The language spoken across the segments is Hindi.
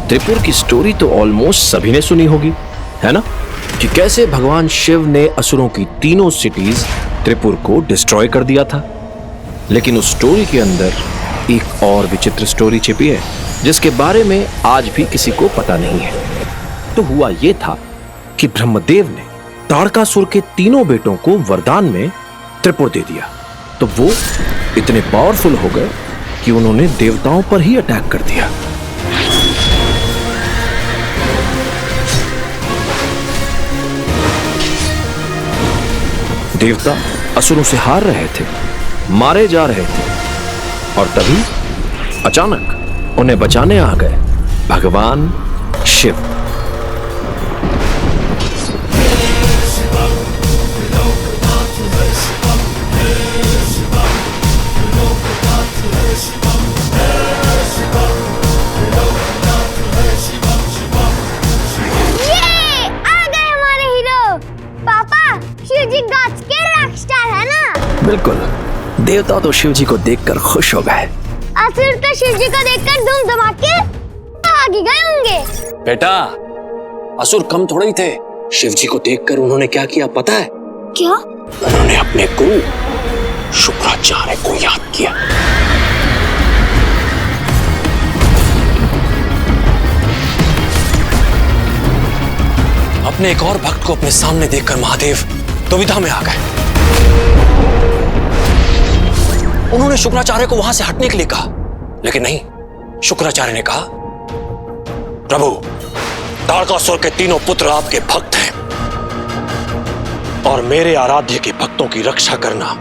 त्रिपुर की स्टोरी तो ऑलमोस्ट सभी ने सुनी होगी, है ना? कि कैसे भगवान शिव ने असुरों की तीनों सिटीज त्रिपुर को डिस्ट्रॉय कर दिया था। लेकिन उस स्टोरी के अंदर एक और विचित्र स्टोरी छिपी है जिसके बारे में आज भी किसी को पता नहीं है। तो हुआ यह था कि ब्रह्मदेव ने ताड़कासुर के तीनों बेटों को वरदान में त्रिपुर दे दिया। तो वो इतने पावरफुल हो गए कि उन्होंने देवताओं पर ही अटैक कर दिया। देवता असुरों से हार रहे थे, मारे जा रहे थे, और तभी अचानक उन्हें बचाने आ गए भगवान शिव। बिल्कुल, देवता तो शिव जी को देखकर खुश हो गए। असुर तो शिव जी को देखकर धूम धमाके भाग गए होंगे। बेटा, असुर कम थोड़े ही थे। शिव जी को देखकर उन्होंने क्या किया पता है? क्या? उन्होंने अपने गुरु शुक्राचार्य को याद किया। अपने एक और भक्त को अपने सामने देखकर महादेव दुविधा में आ गए। उन्होंने शुक्राचार्य को वहां से हटने के लिए कहा, लेकिन नहीं, शुक्राचार्य ने कहा, प्रभु, ताड़कासुर के तीनों पुत्र आपके भक्त हैं और मेरे आराध्य के भक्तों की रक्षा करना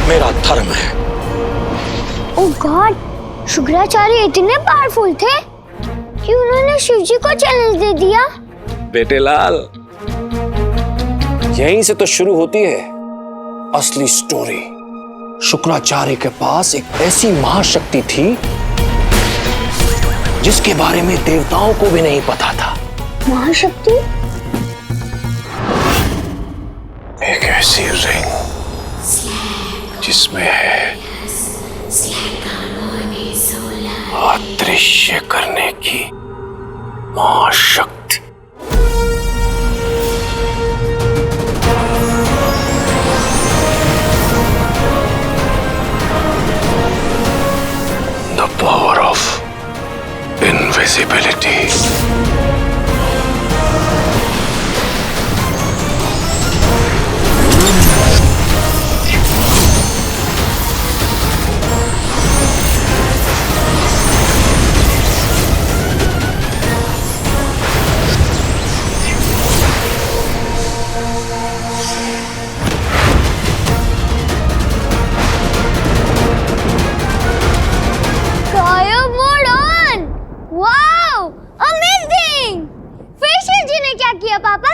मेरा धर्म है। ओह गॉड, शुक्राचार्य इतने पावरफुल थे कि उन्होंने शिव जी को चैलेंज दे दिया। बेटे लाल, यहीं से तो शुरू होती है असली स्टोरी। शुक्राचार्य के पास एक ऐसी महाशक्ति थी जिसके बारे में देवताओं को भी नहीं पता था। महाशक्ति? एक ऐसी रिंग जिसमें है अदृश्य करने की महाशक्ति। The power of invisibility. पापा?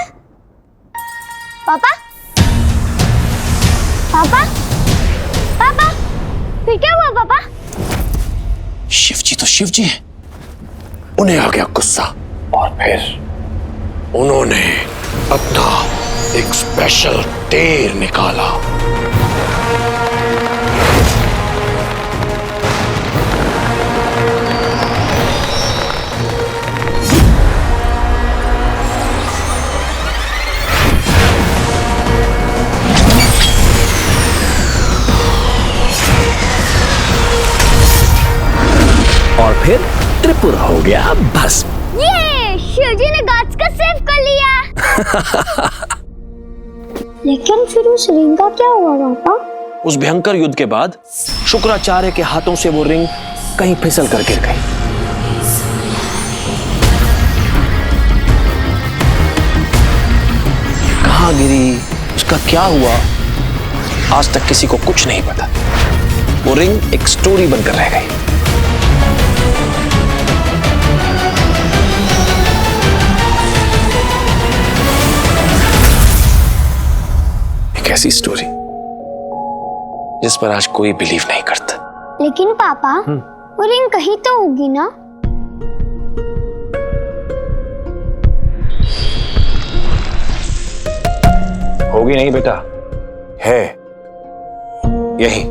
पापा? पापा? पापा? फिर क्या हुआ पापा? शिव जी तो शिव जी हैं। उन्हें आ गया गुस्सा और फिर उन्होंने अपना एक स्पेशल तीर निकाला। और फिर त्रिपुर हो गया भस्म। ये शिवजी ने गॉड्स को सेव कर लिया। लेकिन फिर उस रिंग का क्या हुआ पापा? उस भयंकर युद्ध के बाद शुक्राचार्य के हाथों से वो रिंग कहीं फिसल कर गिर गई। कहाँ गिरी, उसका क्या हुआ, आज तक किसी को कुछ नहीं पता। वो रिंग एक स्टोरी बनकर रह गई। एक ऐसी स्टोरी जिस पर आज कोई बिलीव नहीं करता। लेकिन पापा, वो रिंग कहीं तो होगी ना? होगी नहीं बेटा, है यही,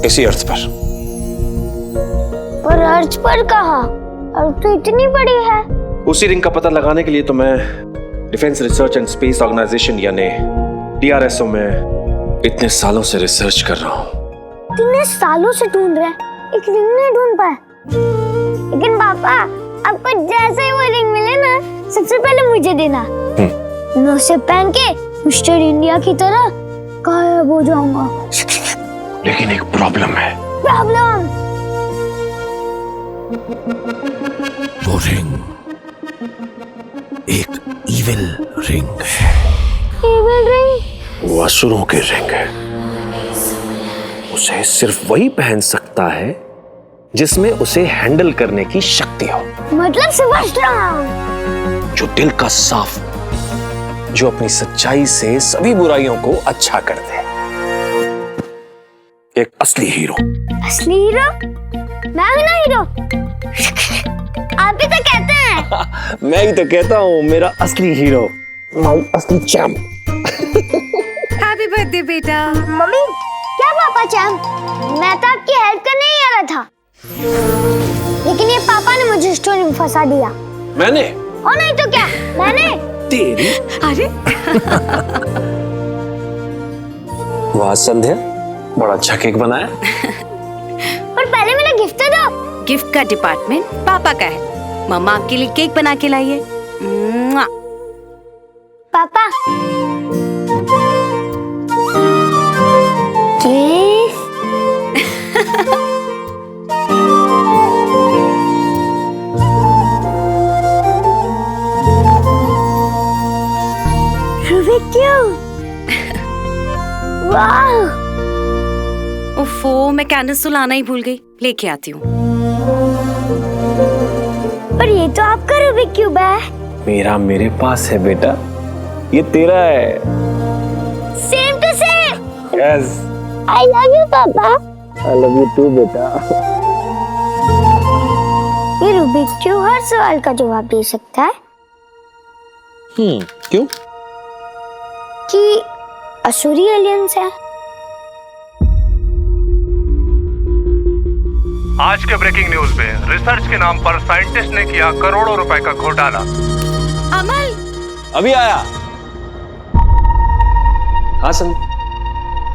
इसी अर्थ पर। और अर्ज पर कहा, अर्ज तो इतनी बड़ी है। उसी रिंग का पता लगाने के लिए तो मैं defence research and space organisation यानी DRSO में इतने सालों से रिसर्च कर रहा हूँ। इतने सालों से ढूंढ रहे हैं, एक रिंग नहीं ढूंढ पाए। लेकिन पापा, आपको जैसे ही वो रिंग मिले ना, सबसे पहले मुझे देना। मैं उसे पहन के मिस्टर इंडिया की तरह गायब हो जाऊंगा। लेकिन एक प्रॉब्लम है। प्रॉब्लम? वो रिंग एक इविल रिंग है। Evil ring? वो असुरों की रिंग है। उसे सिर्फ वही पहन सकता है जिसमें उसे हैंडल करने की शक्ति हो। मतलब समझ रहा हूं। जो दिल का साफ, जो अपनी सच्चाई से सभी बुराइयों को अच्छा कर दे। एक असली हीरो। असली हीरो? मैं हूं ना हीरो। आप ही तो कहते हैं। मैं ही तो कहता हूँ, मेरा असली हीरो, माय असली चैंप। हैप्पी बर्थडे बेटा। मम्मी, क्या पापा चैंप? मैं तो आपकी हेल्प करने ही आ रहा था, लेकिन ये पापा ने मुझे स्टोरी में फंसा दिया। मैंने? और नहीं तो क्या, मैंने। तेरी? अरे वाह संध्या, बड़ा अच्छा केक बनाया। और पहले मेरा गिफ्ट तो दो। गिफ्ट का डिपार्टमेंट पापा का है। मम्मा आपके लिए केक बना के लाई है। पापा, वाह! ओफो, मैं कैंडल्स तो लाना ही भूल गई। लेके आती हूँ। पर ये तो आपका रूबिक क्यूब है। मेरा मेरे पास है बेटा, ये तेरा है। Same to same. Yes. I love you papa. I love you to बेटा। ये रूबिक क्यूब हर सवाल का जवाब दे सकता है। क्यों? कि असुरी एलियंस है। आज के ब्रेकिंग न्यूज में रिसर्च के नाम पर साइंटिस्ट ने किया करोड़ों रुपए का घोटाला। अमल, अभी आया। हाँ सन।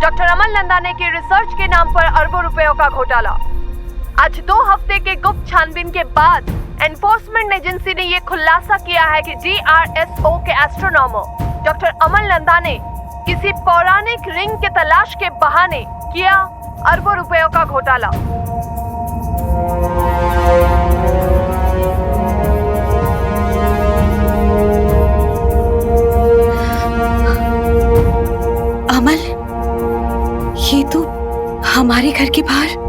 डॉक्टर अमल नंदाने की रिसर्च के नाम पर अरबों रुपयों का घोटाला। आज 2 हफ्ते के गुप्त छानबीन के बाद एनफोर्समेंट एजेंसी ने ये खुलासा किया है कि DRSO के एस्ट्रोनॉमर डॉक्टर अमल नंदा ने किसी पौराणिक रिंग के तलाश के बहाने किया अरबों रुपयों का घोटाला। अमल, ये तो हमारे घर के बाहर।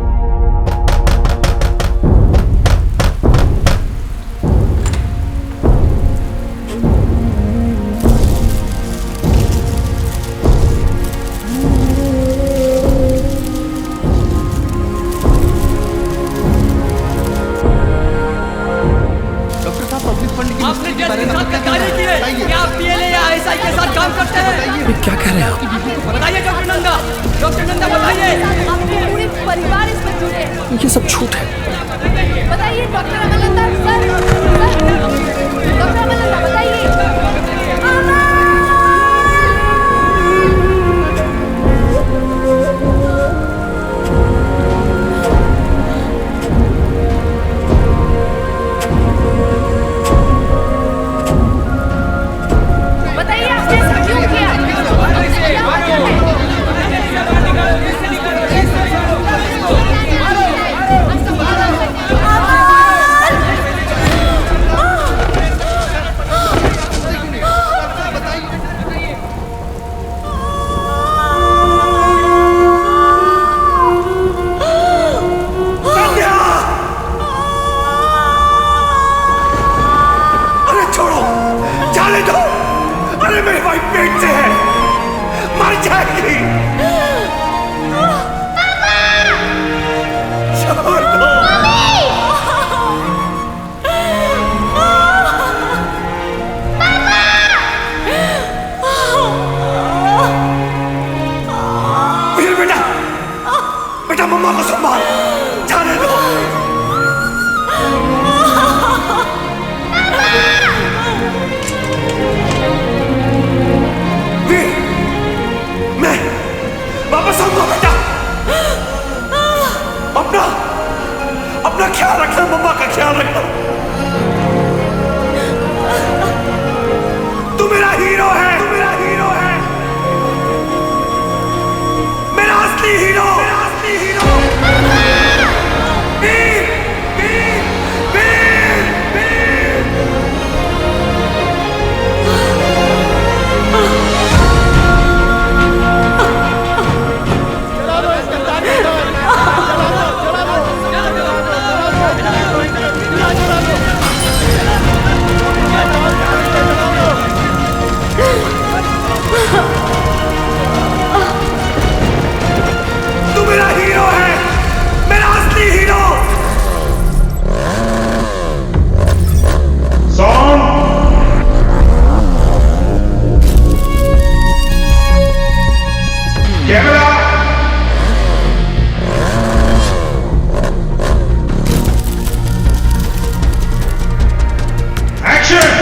क्या कह रहे हैं आप? बताइए डॉक्टर नंदा बताइए। आपके पूरे परिवार इसमें जुड़े हैं। ये सब झूठ है। बताइए डॉक्टर अमल नंदा, सर, डॉक्टर अमल नंदा बताइए। बताइए आपने ऐसा क्यों किया? मेरी वाइफ पेट से है, मर जाएगी। छोड़ दो। फिर बेटा, बेटा मम्मा को संभाल, जाने दो। असली हीरो, मेरा असली हीरो। वीर, वीर, वीर, वीर। तू मेरा हीरो है, मेरा असली हीरो। Camera action.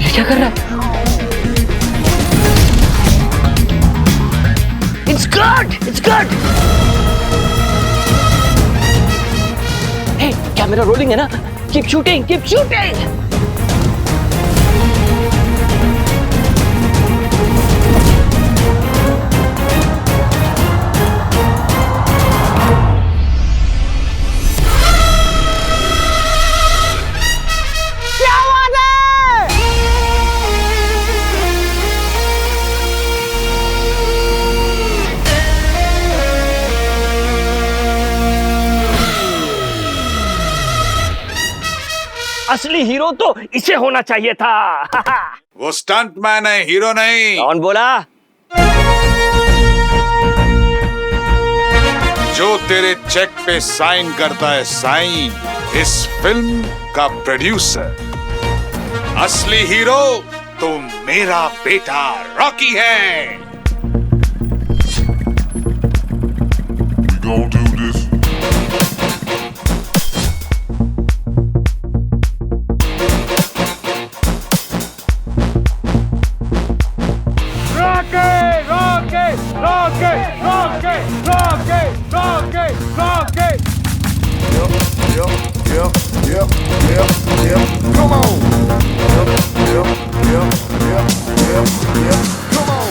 ये क्या कर रहा है? It's good! It's good! Hey, camera rolling है ना? Keep shooting! Keep shooting! असली हीरो तो इसे होना चाहिए था। वो स्टंट मैन है, हीरो नहीं। कौन बोला? जो तेरे चेक पे साइन करता है साइन, इस फिल्म का प्रोड्यूसर। असली हीरो तो मेरा बेटा रॉकी है। Come on. Come on.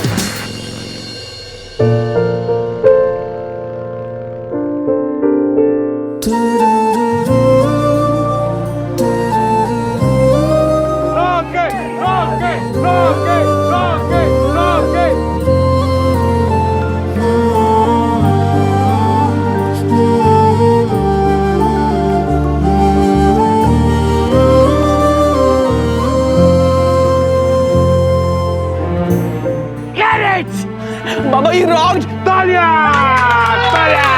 बाबा ये रॉन्ग। तालिया! तालिया!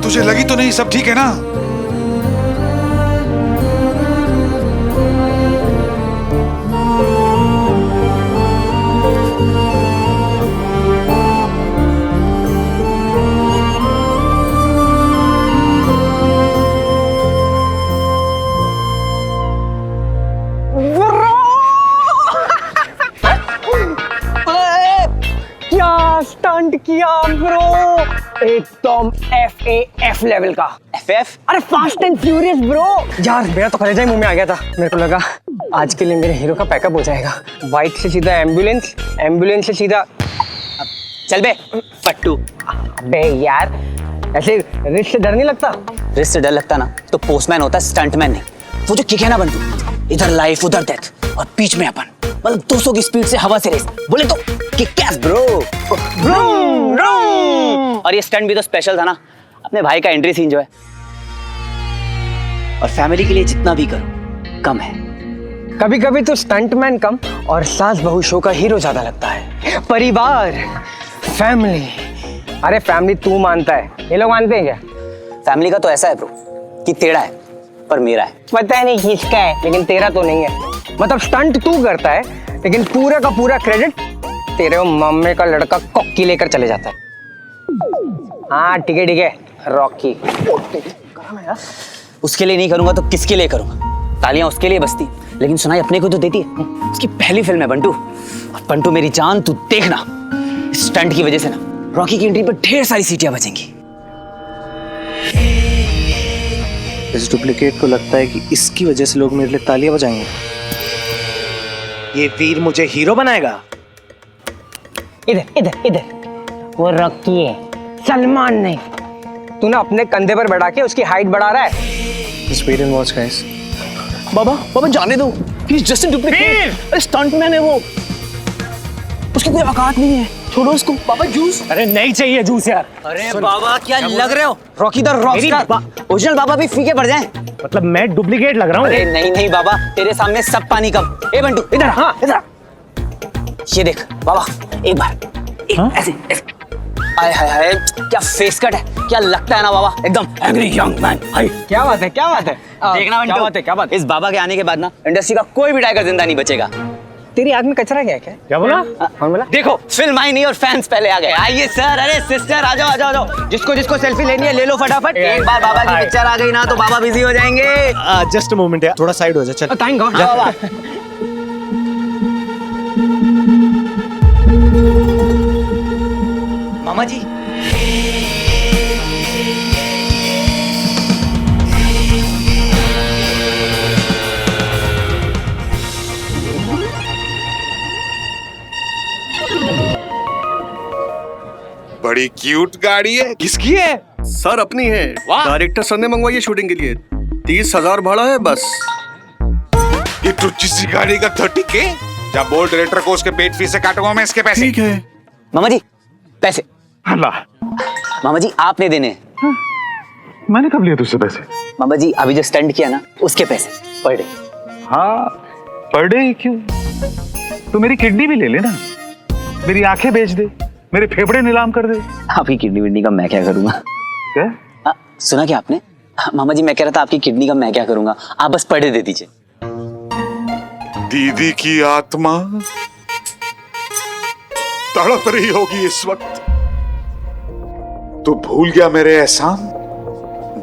तुझे लगी तो नहीं? सब ठीक है ना? स्टंट किया ब्रो, एकदम FAF लेवल का। FF? अरे फास्ट एंड फ्यूरियस ब्रो। यार मेरा तो कलेजा ही मुंह में आ गया था। मेरे को लगा आज के लिए मेरे हीरो का पैकअप हो जाएगा। बाइक से सीधा एम्बुलेंस, एम्बुलेंस से सीधा चल बे पट्टू। बे यार ऐसे रिस्क से डर नहीं लगता? रिस्क से डर लगता ना तो पोस्टमैन होता है, स्टंटमैन नहीं। वो जो किक है ना बंटू, इधर लाइफ उधर डेथ और बीच में अपन, मतलब 200 की स्पीड से हवा से रेस, बोले तो किक-एस ब्रो। और ये स्टंट भी तो स्पेशल था ना, अपने भाई का एंट्री सीन जो है। और फैमिली के लिए जितना भी करो कम है। कभी कभी तो स्टंटमैन कम और सास बहू शो का हीरो ज्यादा लगता है। परिवार, फैमिली। अरे फैमिली तू मानता है, ये लोग मानते हैं क्या? फैमिली का तो ऐसा है ब्रो कि तेरा है पर मेरा है। पता नहीं किसका है लेकिन तेरा तो नहीं है। मतलब स्टंट तू करता है लेकिन पूरा का पूरा क्रेडिट तेरे मम्मी का लड़का कॉकी लेकर चले जाता है। हाँ ठीक है रॉकी। उसके लिए नहीं करूंगा तो किसके लिए करूंगा? तालियां उसके लिए बजती, लेकिन सुनाई अपने को तो देती है। उसकी पहली फिल्म है बंटू। और बंटू मेरी जान, तू देखना इस स्टंट की वजह से ना रॉकी की एंट्री पर ढेर सारी सीटियां बजेंगी। इस डुप्लीकेट को लगता है कि इसकी वजह से लोग मेरे लिए तालियां बजाएंगे। ये वीर मुझे हीरो बनाएगा। इधर वो रॉकी है, सलमान नहीं। तू ना अपने कंधे पर बैठा के उसकी हाइट बढ़ा रहा है। Just wait and watch, guys. बाबा जाने दो, he's just a duplicate। अरे स्टंटमैन है वो, उसकी कोई औकात नहीं है, छोड़ो उसको। बाबा जूस? अरे नहीं चाहिए जूस यार। अरे बाबा क्या लग रहे हो? Rocky the Rockstar. ओरिजिनल बाबा भी फीके पड़ जाएं। मतलब मैं डुप्लीकेट लग रहा हूँ? अरे नहीं बाबा, तेरे सामने सब पानी कम। ए बंटू इधर। हाँ इधर। ये देख बाबा, एक बार ऐसे। हाय हाय हाय, क्या फेस कट है, क्या लगता है ना बाबा, एकदम एंग्री यंग मैन। क्या बात है देखना बंटू, क्या बात है। इस बाबा के आने के बाद ना इंडस्ट्री का कोई भी टाइगर जिंदा नहीं बचेगा। तेरी आग में कचरा क्या है? क्या बोला? कौन बोला? देखो फिल्म आई नहीं और फैंस पहले आ गए। आइए सर, अरे सिस्टर आ जाओ। जिसको सेल्फी लेनी है ले लो फटाफट। एक बार बाबा की पिक्चर आ गई ना तो बाबा बिजी हो जाएंगे। जस्ट अ मोमेंट यार, थोड़ा साइड हो जा। चल थैंक गॉड। बाबा मामा जी बड़ी क्यूट गाड़ी है, किसकी है? सर अपनी है। वाह। डायरेक्टर सर ने मंगवाई है शूटिंग के लिए। 30,000 भाड़ा है बस। ये टुच्ची सी गाड़ी का 30K? जब बोल डायरेक्टर को उसके पेट फीस से काटूंगा मैं इसके पैसे। ठीक है। मामा जी पैसे। अल्लाह, मामा जी आपने देने हैं। मैंने कब लिया तुझसे पैसे? मामा जी अभी जो स्टंट किया ना उसके पैसे पर डे। हाँ पर डे क्यों? तो मेरी किडनी भी ले लेना, मेरी आंखें बेच दे, मेरे फेफड़े नीलाम कर दे। आपकी किडनी विडनी का मैं क्या करूंगा? क्या? सुना क्या आपने? मामा जी मैं कह रहा था आपकी किडनी का मैं क्या करूंगा, आप बस पर डे दे दीजिए। दीदी की आत्मा तड़प रही होगी इस वक्त। तू भूल गया मेरे एहसान?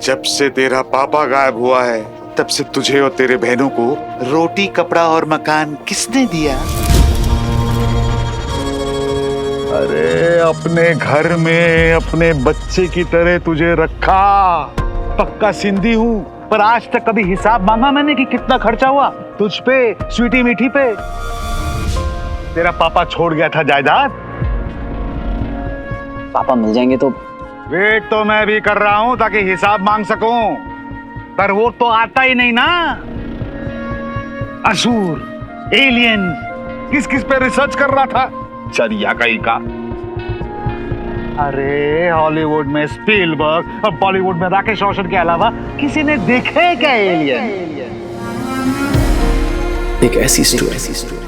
जब से तेरा पापा गायब हुआ है तब से तुझे और तेरे बहनों को रोटी, कपड़ा और मकान किसने दिया? अरे अपने घर में अपने बच्चे की तरह तुझे रखा। पक्का सिंधी हूँ पर आज तक कभी हिसाब मांगा मैंने कि कितना खर्चा हुआ तुझ पे, स्वीटी मीठी पे। तेरा पापा छोड़ गया था जायदाद। पापा मिल जाएंगे तो? वेट तो मैं भी कर रहा हूं ताकि हिसाब मांग सकूं, पर वो तो आता ही नहीं ना। असुर, एलियन, किस किस पे रिसर्च कर रहा था? चरिया कहीं का। अरे हॉलीवुड में स्पीलबर्ग और बॉलीवुड में राकेश रोशन के अलावा किसी ने देखे क्या एलियन? एक ऐसी स्टोरी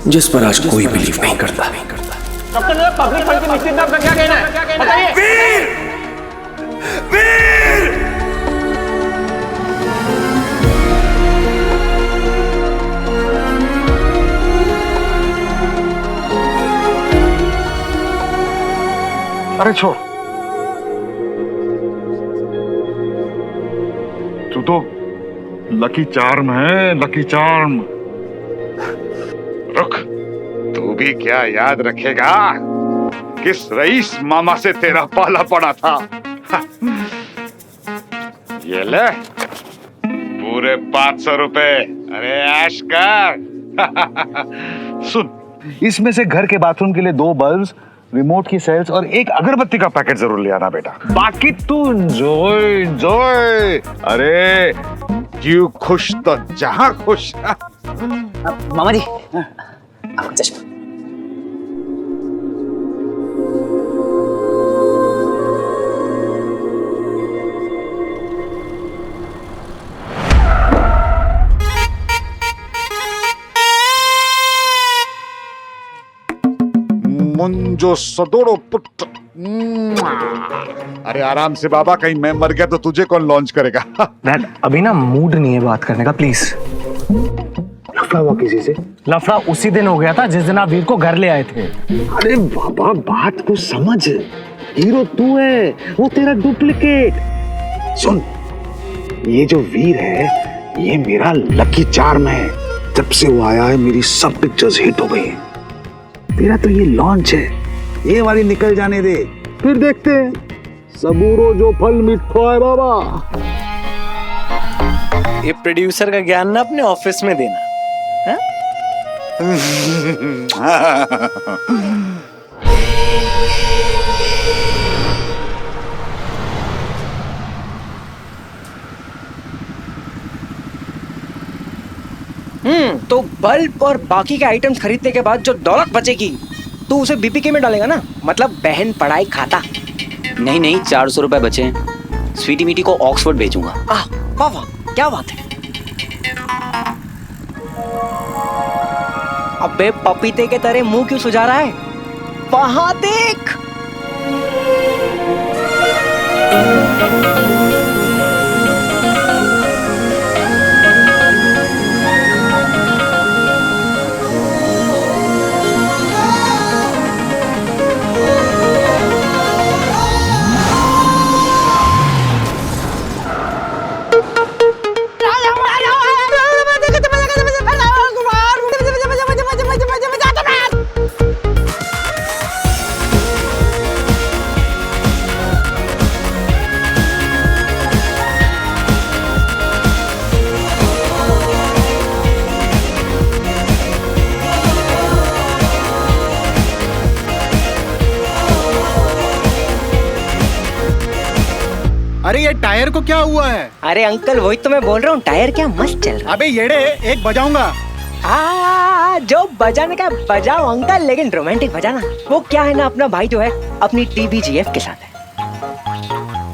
जिस पर आज कोई बिलीव नहीं करता। पब्लिक फंड की निश्चित दाम का क्या कहना है बताइए। वीर! अरे छोड़, तू तो लकी चार्म है, लकी चार्म। रुक, तू भी क्या याद रखेगा? किस रईस मामा से तेरा पाला पड़ा था। ये ले पूरे 500 रुपए। अरे ऐश कर। सुन, इसमें से घर के बाथरूम के लिए 2 बल्ब्स, रिमोट की सेल्स और एक अगरबत्ती का पैकेट जरूर ले आना बेटा। बाकी तू एंजॉय एंजॉय। अरे जीव खुश तो जहां खुश। मामा जी आपका चश्मा। मुंजो सदोड़ो पुट। अरे आराम से बाबा, कहीं मैं मर गया तो तुझे कौन लॉन्च करेगा। डैड अभी ना मूड नहीं है बात करने का, प्लीज। लफड़ा हुआ किसी से? लफड़ा उसी दिन हो गया था जिस दिन आप वीर को घर ले आए थे। अरे बाबा बात को समझ, हीरो तू है, वो तेरा डुप्लीकेट। सुन, ये जो वीर है ये मेरा लकी चार्म है। जब से वो आया है मेरी सब पिक्चर्स हिट हो गई हैं। तेरा तो ये लॉन्च है, ये वाली निकल जाने दे, फिर देखते हैं। सबूरो जो फल मिठा है बाबा। ये प्रोड्यूसर का ज्ञान ना अपने ऑफिस में देना है? तो बल्ब और बाकी के आइटम्स खरीदने के बाद जो दौलत बचेगी तो उसे बीपीके में डालेगा ना, मतलब बहन पढ़ाई खाता। नहीं 400 रुपए बचे हैं, स्वीटी मीटी को ऑक्सफोर्ड भेजूंगा। वाह वाह क्या बात है। अबे पपीते के तरह मुंह क्यों सुझा रहा है? वहां देख। अरे ये टायर को क्या हुआ है? अरे अंकल वही तो मैं बोल रहा हूँ, टायर क्या मस्त चल रहा। अबे येड़े, एक बजाऊंगा। जो बजाने का बजाओ अंकल, लेकिन रोमांटिक बजाना। वो क्या है ना, अपना भाई जो है अपनी टीबीजीएफ के साथ है।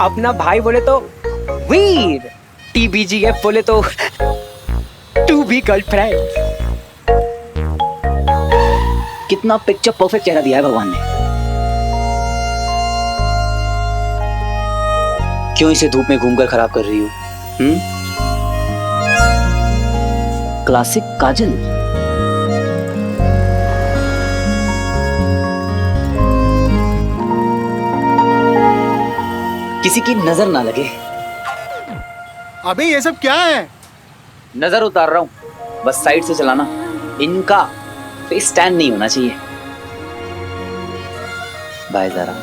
अपना भाई बोले तो वीर, टीबीजीएफ बोले तो टू बी गर्लफ्रेंड। कितना पिक्चर परफेक्ट चेहरा दिया है भगवान ने। क्यों इसे धूप में घूमकर खराब कर रही हो? क्लासिक काजल। किसी की नजर ना लगे। अबे ये सब क्या है? नजर उतार रहा हूं, बस साइड से चलाना। इनका फेस स्टैंड नहीं होना चाहिए। बाय जरा।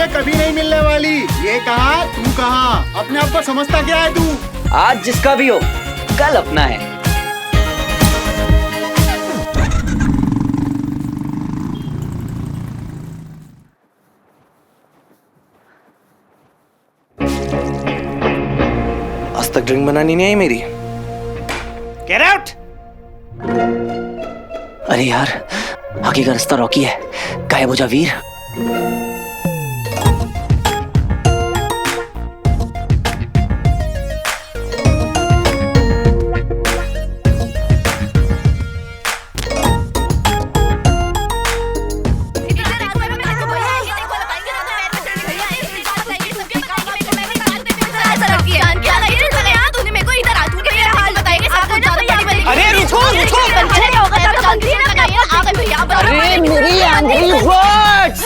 कभी नहीं मिलने वाली। ये कहा तू कहा, अपने आप को समझता क्या है तू? आज जिसका भी हो, कल अपना है। आज तक ड्रिंक बनानी नहीं आई मेरी। Get out! अरे यार, आगे का रास्ता रॉकी है। गायब हो जा वीर। angry words.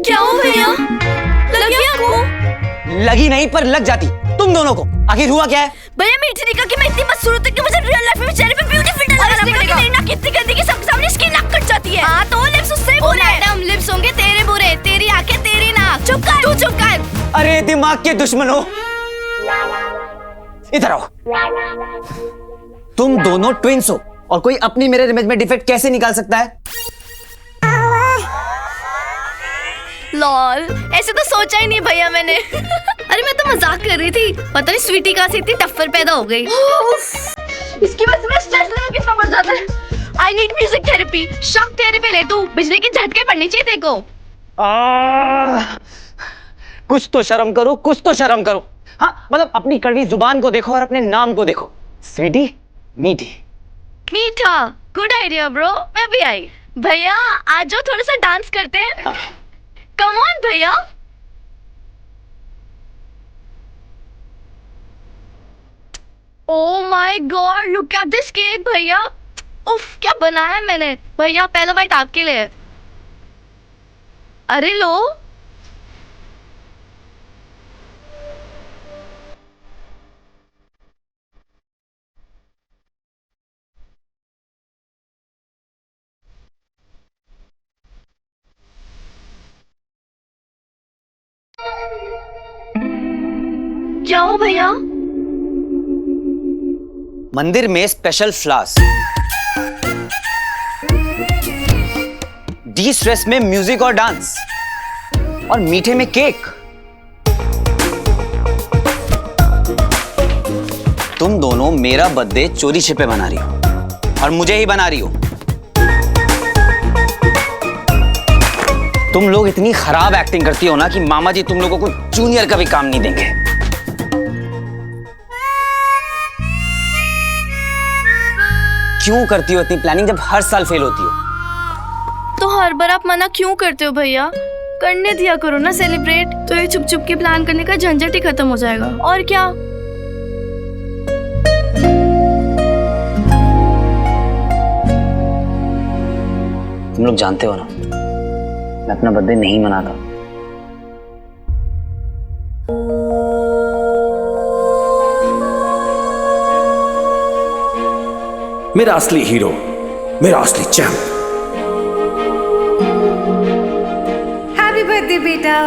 क्या हो भैया? लग गया आपको? लगी नहीं पर लग जाती तुम दोनों को। आखिर हुआ क्या है? भैया मीठी ने कहा कि मैं इतनी मशहूर हूं कि मुझे रियल लाइफ में चेहरे पे ब्यूटीफुल लगाना पड़ेगा। मेरी नाक कितनी गंदी कि सबके सामने इसकी नाक कट जाती है। हां तो लिप्स उससे बुरे हैं। मैडम लिप्स होंगे तेरे बुरे, तेरी आंखें तेरी नाक। चुप कर, तू चुप कर। अरे दिमाग के दुश्मनों, इधर आओ। तुम दोनों ट्विंस हो और कोई अपनी मिरर इमेज में डिफेक्ट कैसे निकाल सकता है? लॉल, ऐसे तो सोचा ही नहीं भैया मैंने। अरे मैं तो मजाक कर रही थी। पता नहीं स्वीटी कहाँ से इतनी टफ्फर पैदा हो गई। इसकी वजह से मैं स्ट्रेस लेवल कितना बढ़ जाता है। I need music therapy. Shock therapy ले तू, बिजली के झटके पड़ने चाहिए तेरे को। कुछ तो शर्म करो, कुछ तो शर्म करो। हाँ मतलब अपनी कड़वी जुबान को देखो और अपने नाम को देखो। स्वीटी, मीठी। मीठा, गुड आइडिया ब्रो। मैं भी आई। भैया आज जो थोड़ा सा डांस करते हैं। कम ऑन भैया। Oh my God, look at this cake भैया। उफ, क्या बनाया है मैंने। भैया पहला बाइट आपके लिए। अरे लो। जाओ भैया। मंदिर में स्पेशल फ्लावर्स, डी स्ट्रेस में म्यूजिक और डांस, और मीठे में केक। तुम दोनों मेरा बर्थडे चोरी छिपे मना रही हो और मुझे ही बना रही हो। तुम लोग इतनी खराब एक्टिंग करती हो ना कि मामा जी तुम लोगों को जूनियर का भी काम नहीं देंगे। क्यों करती हो इतनी प्लानिंग जब हर साल फेल होती हो? तो हर बार आप मना क्यों करते हो भैया? करने दिया करो ना सेलिब्रेट, तो ये चुप चुप के प्लान करने का झंझट ही खत्म हो जाएगा। और क्या? तुम लोग जानते हो ना मैं अपना बर्थडे नहीं मनाता। मेरा असली हीरो, मेरा असली चैंप। हैप्पी बर्थडे बेटा।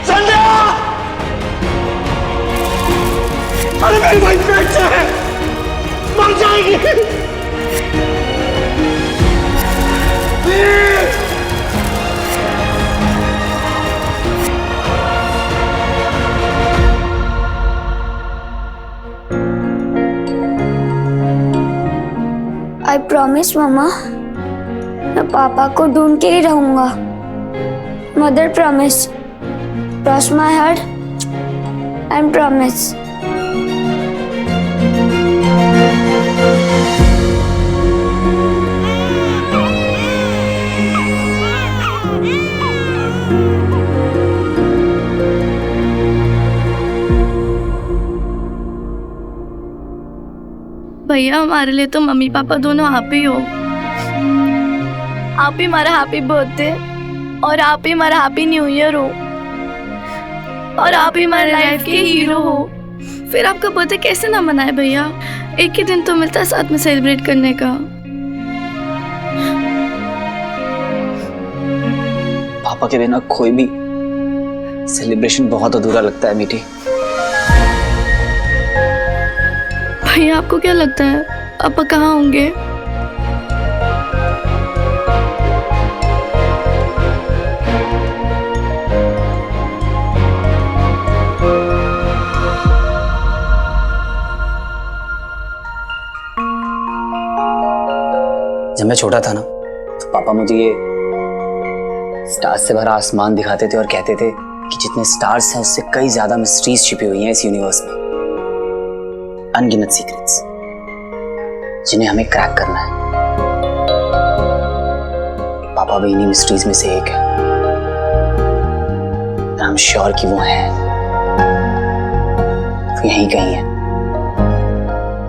संध्या! अरे मेरी भाई पेट से है, मर जाएगी। आई प्रॉमिस मामा, मैं पापा को ढूंढ के ही रहूंगा। Mother promise, cross my heart and promise. भैया हमारे लिए तो मम्मी पापा दोनों आप ही हो। आप ही हमारा हैप्पी बर्थडे और आप ही हमारा हैप्पी न्यू ईयर हो और आप ही हमारे लाइफ के हीरो हो। फिर आपका बर्थडे कैसे ना मनाए भैया? एक ही दिन तो मिलता है साथ में सेलिब्रेट करने का। पापा के बिना कोई भी सेलिब्रेशन बहुत अधूरा लगता है मीठी। भैया आपको क्या लगता है पापा कहाँ होंगे? जब मैं छोटा था ना तो पापा मुझे ये स्टार्स से भरा आसमान दिखाते थे और कहते थे कि जितने स्टार्स हैं उससे कई ज्यादा मिस्ट्रीज छिपी हुई हैं इस यूनिवर्स में। अनगिनत सीक्रेट्स जिन्हें हमें क्रैक करना है। पापा भी इन्हीं मिस्ट्रीज में से एक है। आई एम श्योर कि वो है, वो यहीं कहीं है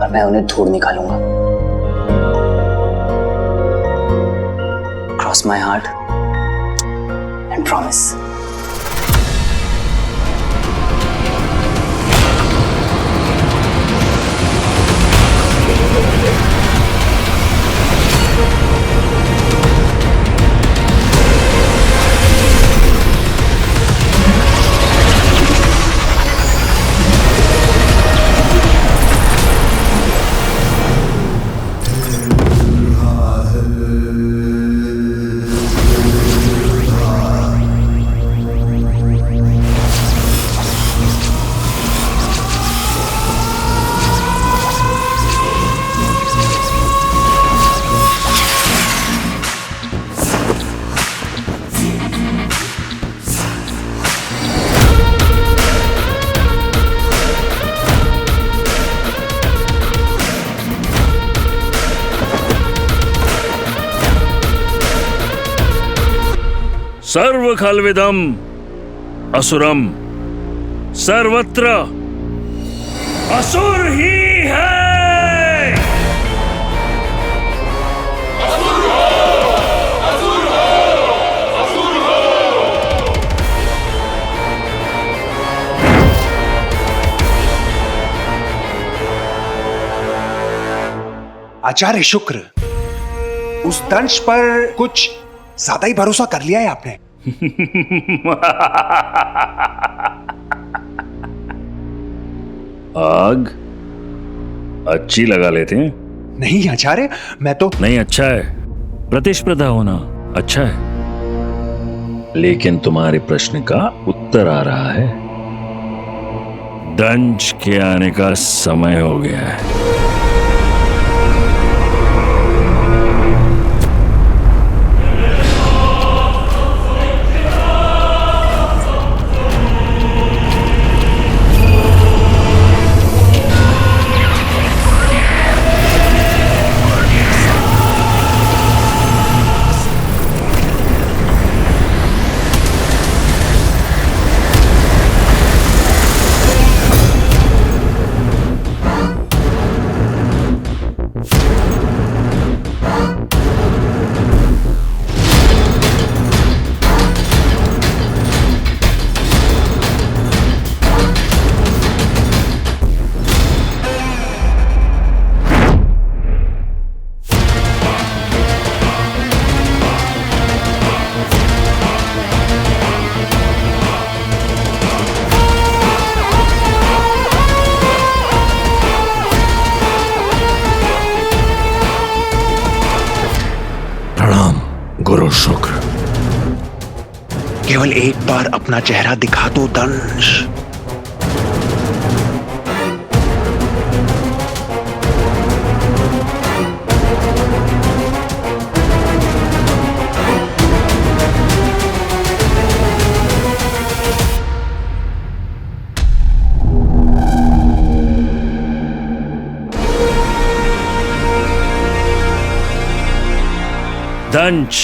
और मैं उन्हें ढूंढ निकालूंगा। Cross my heart and promise. सर्व खल्विदम असुरम सर्वत्र असुर ही है। असुर हो, असुर हो, असुर हो। आचार्य शुक्र, उस दंश पर कुछ ज्यादा ही भरोसा कर लिया है आपने। आग अच्छी लगा लेते हैं। नहीं आचार्य, मैं तो नहीं। अच्छा है, प्रतिस्पर्धा होना अच्छा है, लेकिन तुम्हारे प्रश्न का उत्तर आ रहा है। दंश के आने का समय हो गया है। गुरु शुक्र, केवल एक बार अपना चेहरा दिखा दो दंश। दंश,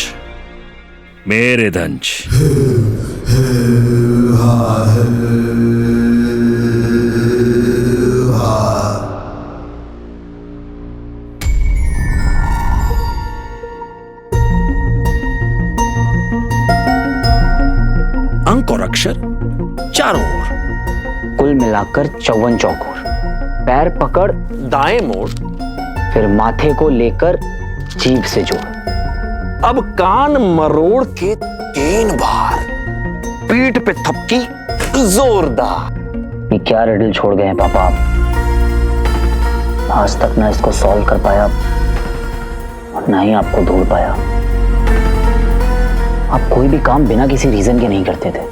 मेरे दंश। अंक और अक्षर चारों ओर, कुल मिलाकर 54 चौकोर। पैर पकड़ दाएं मोड़, फिर माथे को लेकर जीभ से जोड़। अब कान मरोड़ के 3 बार, पीठ पे थपकी जोरदार। ये क्या रिडल छोड़ गए हैं पापा आप? आज तक ना इसको सॉल्व कर पाया और ना ही आपको ढूंढ पाया। आप कोई भी काम बिना किसी रीजन के नहीं करते थे।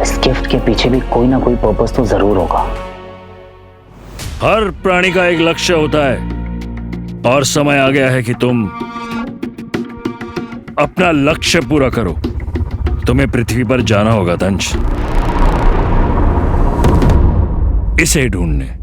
इस गिफ्ट के पीछे भी कोई ना कोई पर्पस तो जरूर होगा। हर प्राणी का एक लक्ष्य होता है और समय आ गया है कि तुम अपना लक्ष्य पूरा करो। तुम्हें पृथ्वी पर जाना होगा दंश, इसे ढूंढने।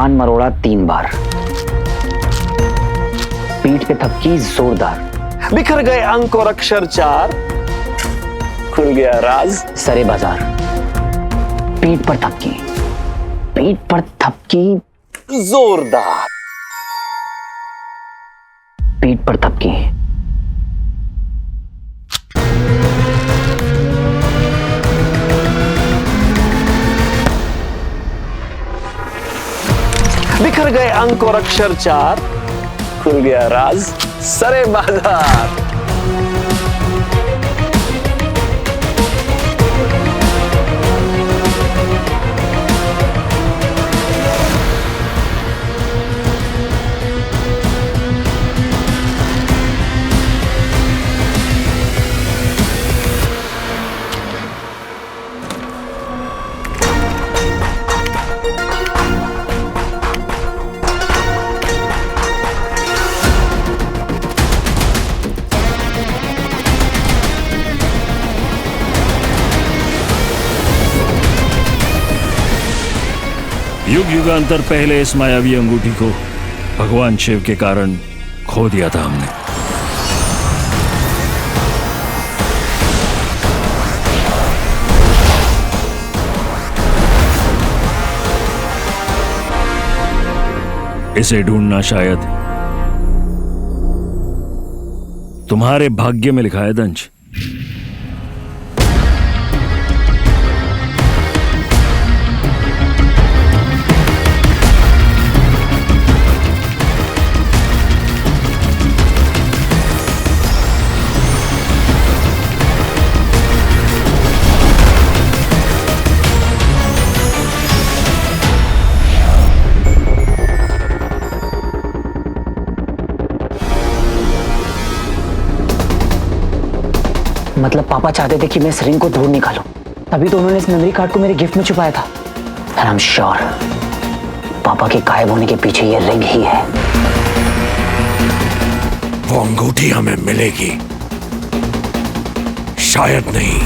कान मरोड़ा 3 बार, पीठ पे थपकी जोरदार, बिखर गए अंक और अक्षर 4, खुल गया राज सरे बाजार, पीठ पर थपकी जोरदार, पीठ पर थपकी, बिखर गए अंक और अक्षर 4, खुल गया राज सरे बाजार। युग युगांतर पहले इस मायावी अंगूठी को भगवान शिव के कारण खो दिया था हमने। इसे ढूंढना शायद तुम्हारे भाग्य में लिखा है दंश। मतलब पापा चाहते थे कि मैं इस रिंग को ढूंढ निकालूं, तभी तो उन्होंने इस मेमोरी कार्ड को मेरे गिफ्ट में छुपाया था। And I'm sure पापा के गायब होने के पीछे ये रिंग ही है। वो अंगूठी हमें मिलेगी, शायद नहीं।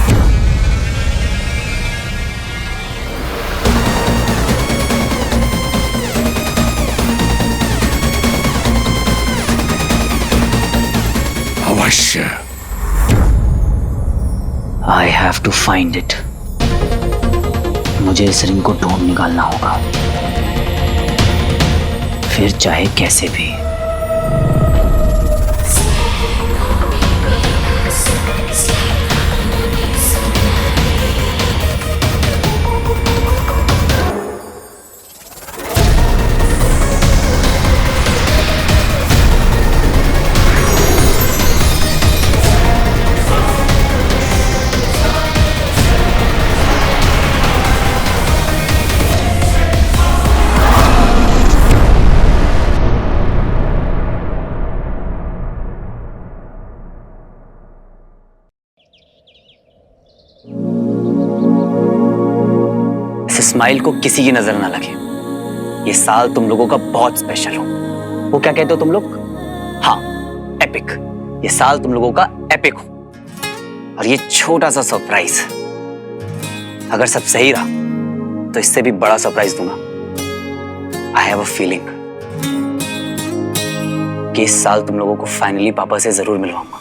अवश्य। I have to find it. मुझे इस रिंग को ढूंढ निकालना होगा, फिर चाहे कैसे भी। स्माइल को किसी की नजर ना लगे। ये साल तुम लोगों का बहुत स्पेशल हो। वो क्या कहते हो तुम लोग? हाँ, एपिक। ये साल तुम लोगों का एपिक हो। और ये छोटा सा सरप्राइज, अगर सब सही रहा तो इससे भी बड़ा सरप्राइज दूंगा। आई हैव अ फीलिंग कि इस साल तुम लोगों को फाइनली पापा से जरूर मिलवाऊंगा।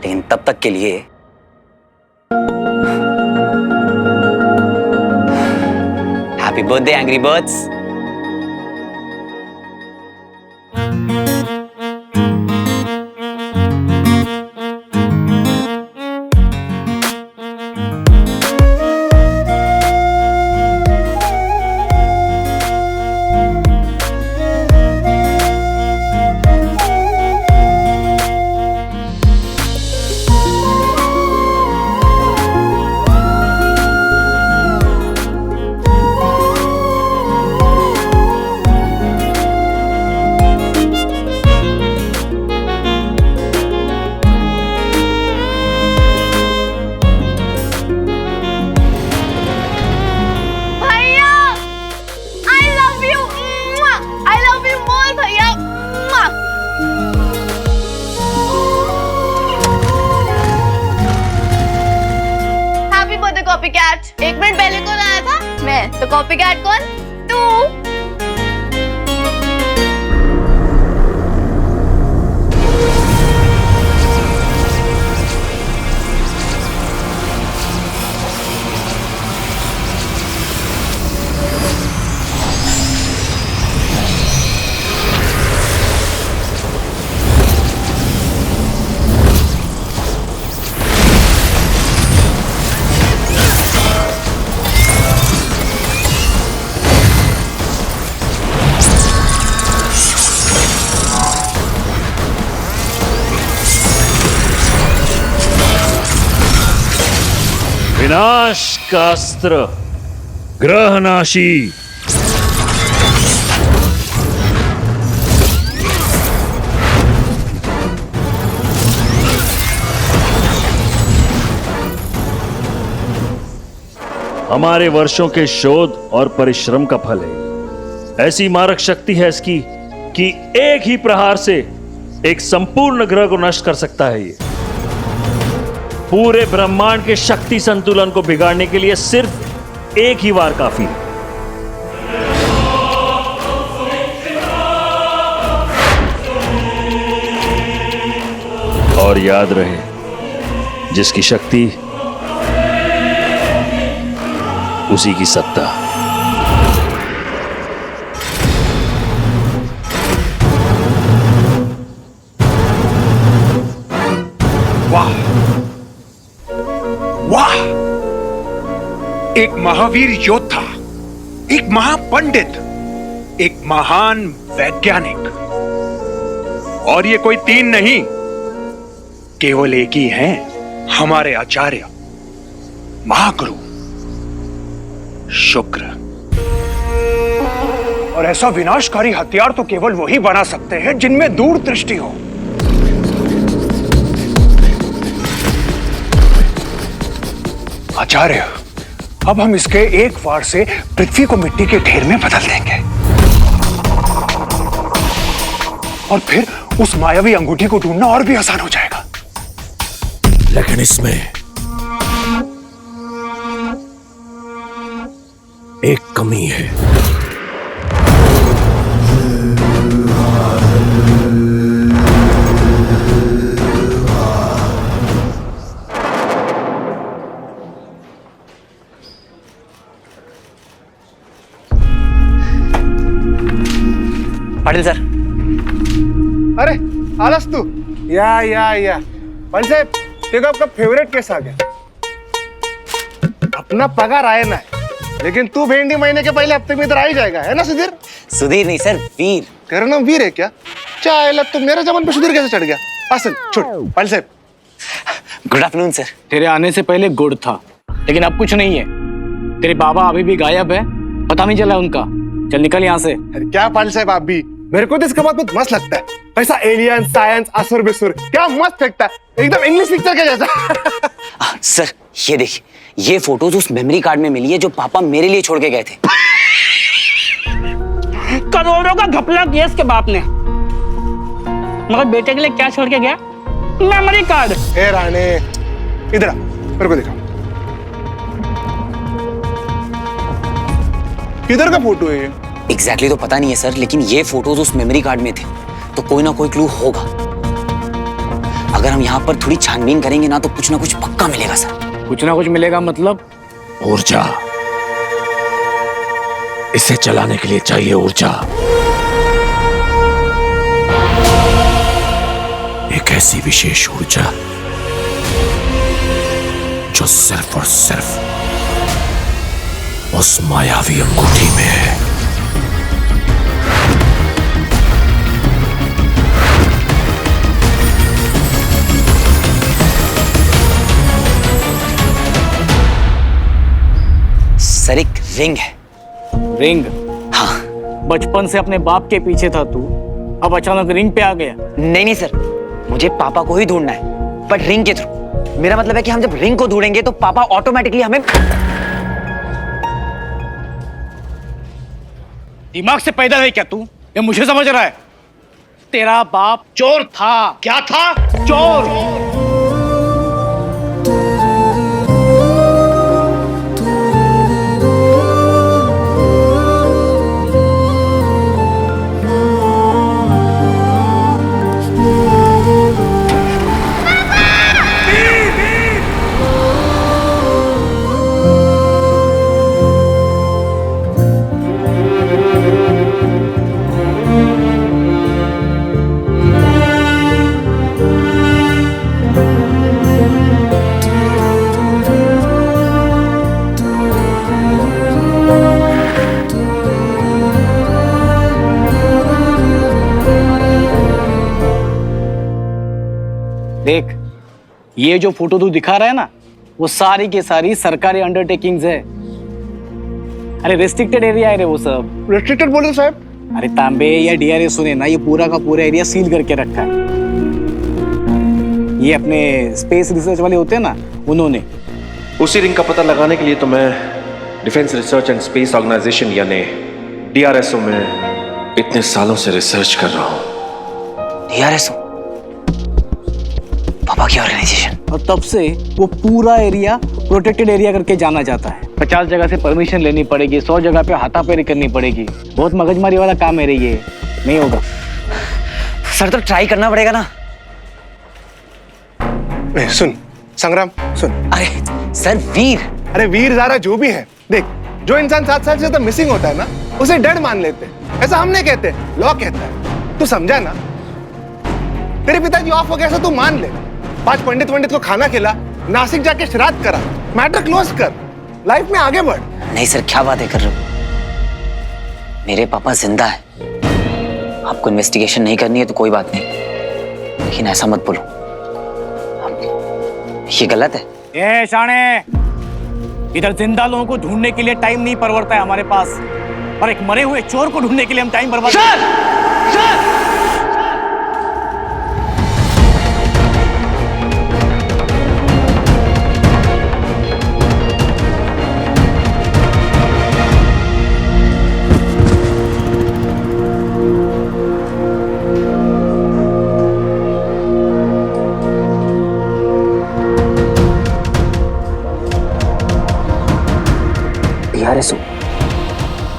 लेकिन तब तक के लिए happy birthday angry birds. Cat. 1 minute पहले कौन आया था? मैं। तो कॉपी कैट कौन? तू। विनाश का अस्त्र ग्रहनाशी। हमारे वर्षों के शोध और परिश्रम का फल है। ऐसी मारक शक्ति है इसकी कि एक ही प्रहार से एक संपूर्ण ग्रह को नष्ट कर सकता है। ये पूरे ब्रह्मांड के शक्ति संतुलन को बिगाड़ने के लिए सिर्फ एक ही वार काफी है। और याद रहे, जिसकी शक्ति उसी की सत्ता। वाह वाह, एक महावीर योद्धा, एक महापंडित, एक महान वैज्ञानिक। और ये कोई 3 नहीं, केवल एक ही हैं, हमारे आचार्य महागुरु शुक्र। और ऐसा विनाशकारी हथियार तो केवल वही बना सकते हैं जिनमें दूरदृष्टि हो। आचार्य, अब हम इसके एक वार से पृथ्वी को मिट्टी के ढेर में बदल देंगे और फिर उस मायावी अंगूठी को ढूंढना और भी आसान हो जाएगा। लेकिन इसमें एक कमी है। पाटिल सर। अरे आलस तू या पाटिल साहब, देखो आपका फेवरेट केस आ गया। अपना पगार आया ना है, लेकिन तू भेंडी महीने के पहले हफ्ते में इधर आ ही जाएगा, है ना सुधीर? सुधीर नहीं सर, वीर। तेरा नाम वीर है क्या? चाहे लग तो मेरे जमान पे सुधीर कैसे चढ़ गया? असल छोड़। पाटिल साहब गुड आफ्टरनून सर। तेरे आने से पहले गुड़ था, लेकिन अब कुछ नहीं है। तेरे बाबा अभी भी गायब है, पता नहीं चला उनका। चल निकल यहाँ से। क्या पाटिल साहब आप भी? मेरे को तो इसका बात बहुत मस्त लगता है। ऐसा एलियन साइंस असुर बेसुर क्या मस्त फेंकता है, एकदम इंग्लिश पिक्चर के जैसा। सर ये देखिए, ये फोटोज उस मेमोरी कार्ड में मिली है जो पापा मेरे लिए छोड़ के गए थे। करोड़ों का घपला किया इसके बाप ने, मगर बेटे के लिए क्या छोड़ के गया? Memory card. ए राणे, इधर आ, मेरे को दिखा। किधर का फोटो है ये? एग्जैक्टली तो पता नहीं है सर, लेकिन ये फोटोज उस मेमोरी कार्ड में थे, तो कोई ना कोई क्लू होगा। अगर हम यहाँ पर थोड़ी छानबीन करेंगे ना, तो कुछ ना कुछ पक्का मिलेगा सर। कुछ ना कुछ मिलेगा मतलब? ऊर्जा। इसे चलाने के लिए चाहिए ऊर्जा। एक ऐसी विशेष ऊर्जा जो सिर्फ और सिर्फ उस मायावी अंगूठी में है। सर एक रिंग है। रिंग? हाँ। बचपन से अपने बाप के पीछे था तू, अब अचानक रिंग पे आ गया? नहीं सर, मुझे पापा को ही ढूंढना है, बट रिंग के थ्रू। मेरा मतलब है कि हम जब रिंग को ढूंढेंगे तो पापा ऑटोमेटिकली हमें। दिमाग से पैदा है क्या तू? ये मुझे समझ रहा है? तेरा बाप चोर था। क्या था? चोर। देख, ये जो फोटो तू दिखा रहा है ना, वो सारी की सारी सरकारी अंडरटेकिंग्स है। अरे रेस्ट्रिक्टेड एरिया है रे वो सब। रेस्ट्रिक्टेड बोले साहब? अरे तांबे या डीआरएस ने ना ये पूरा का पूरा एरिया सील करके रखा है। ये अपने स्पेस रिसर्च वाले होते हैं ना, उन्होंने। उसी रिंग का पता लगाने के लिए तो मैं defence research and space organisation यानी डीआरएसओ में इतने सालों से रिसर्च कर रहा हूं। डीआरएसओ पापा की ऑर्गेनाइजेशन। और तब से वो पूरा एरिया प्रोटेक्टेड एरिया करके जाना जाता है। 50 जगह से परमिशन लेनी पड़ेगी, 100 जगह पे हाथापाई करनी पड़ेगी। बहुत मगजमारी वाला काम है रे ये, नहीं होगा। सर तो ट्राई करना पड़ेगा ना। सुन संग्राम, सुन। अरे सर वीर। अरे वीर ज़ारा जो भी है, देख, जो इंसान 7 साल से तो मिसिंग होता है ना, उसे डेड मान लेते हैं। ऐसा हम नहीं कहते, लॉ कहता है। तू समझा ना? तेरे पिताजी ऑफ हो गया, ऐसा तू मान ले। 5 पंडित को खाना खिला, नासिक जाके श्राद्ध करा, मैटर क्लोज कर, लाइफ में आगे बढ़। नहीं सर, क्या बातें कर रहे हो? मेरे पापा जिंदा है। आपको इन्वेस्टिगेशन नहीं करनी है तो कोई बात नहीं, लेकिन ऐसा मत बोलो, ये गलत है। ये शाणे, इधर जिंदा लोगों को ढूंढने के लिए टाइम नहीं परवड़ता है हमारे पास, और एक मरे हुए चोर को ढूंढने के लिए हम टाइम बर्बाद।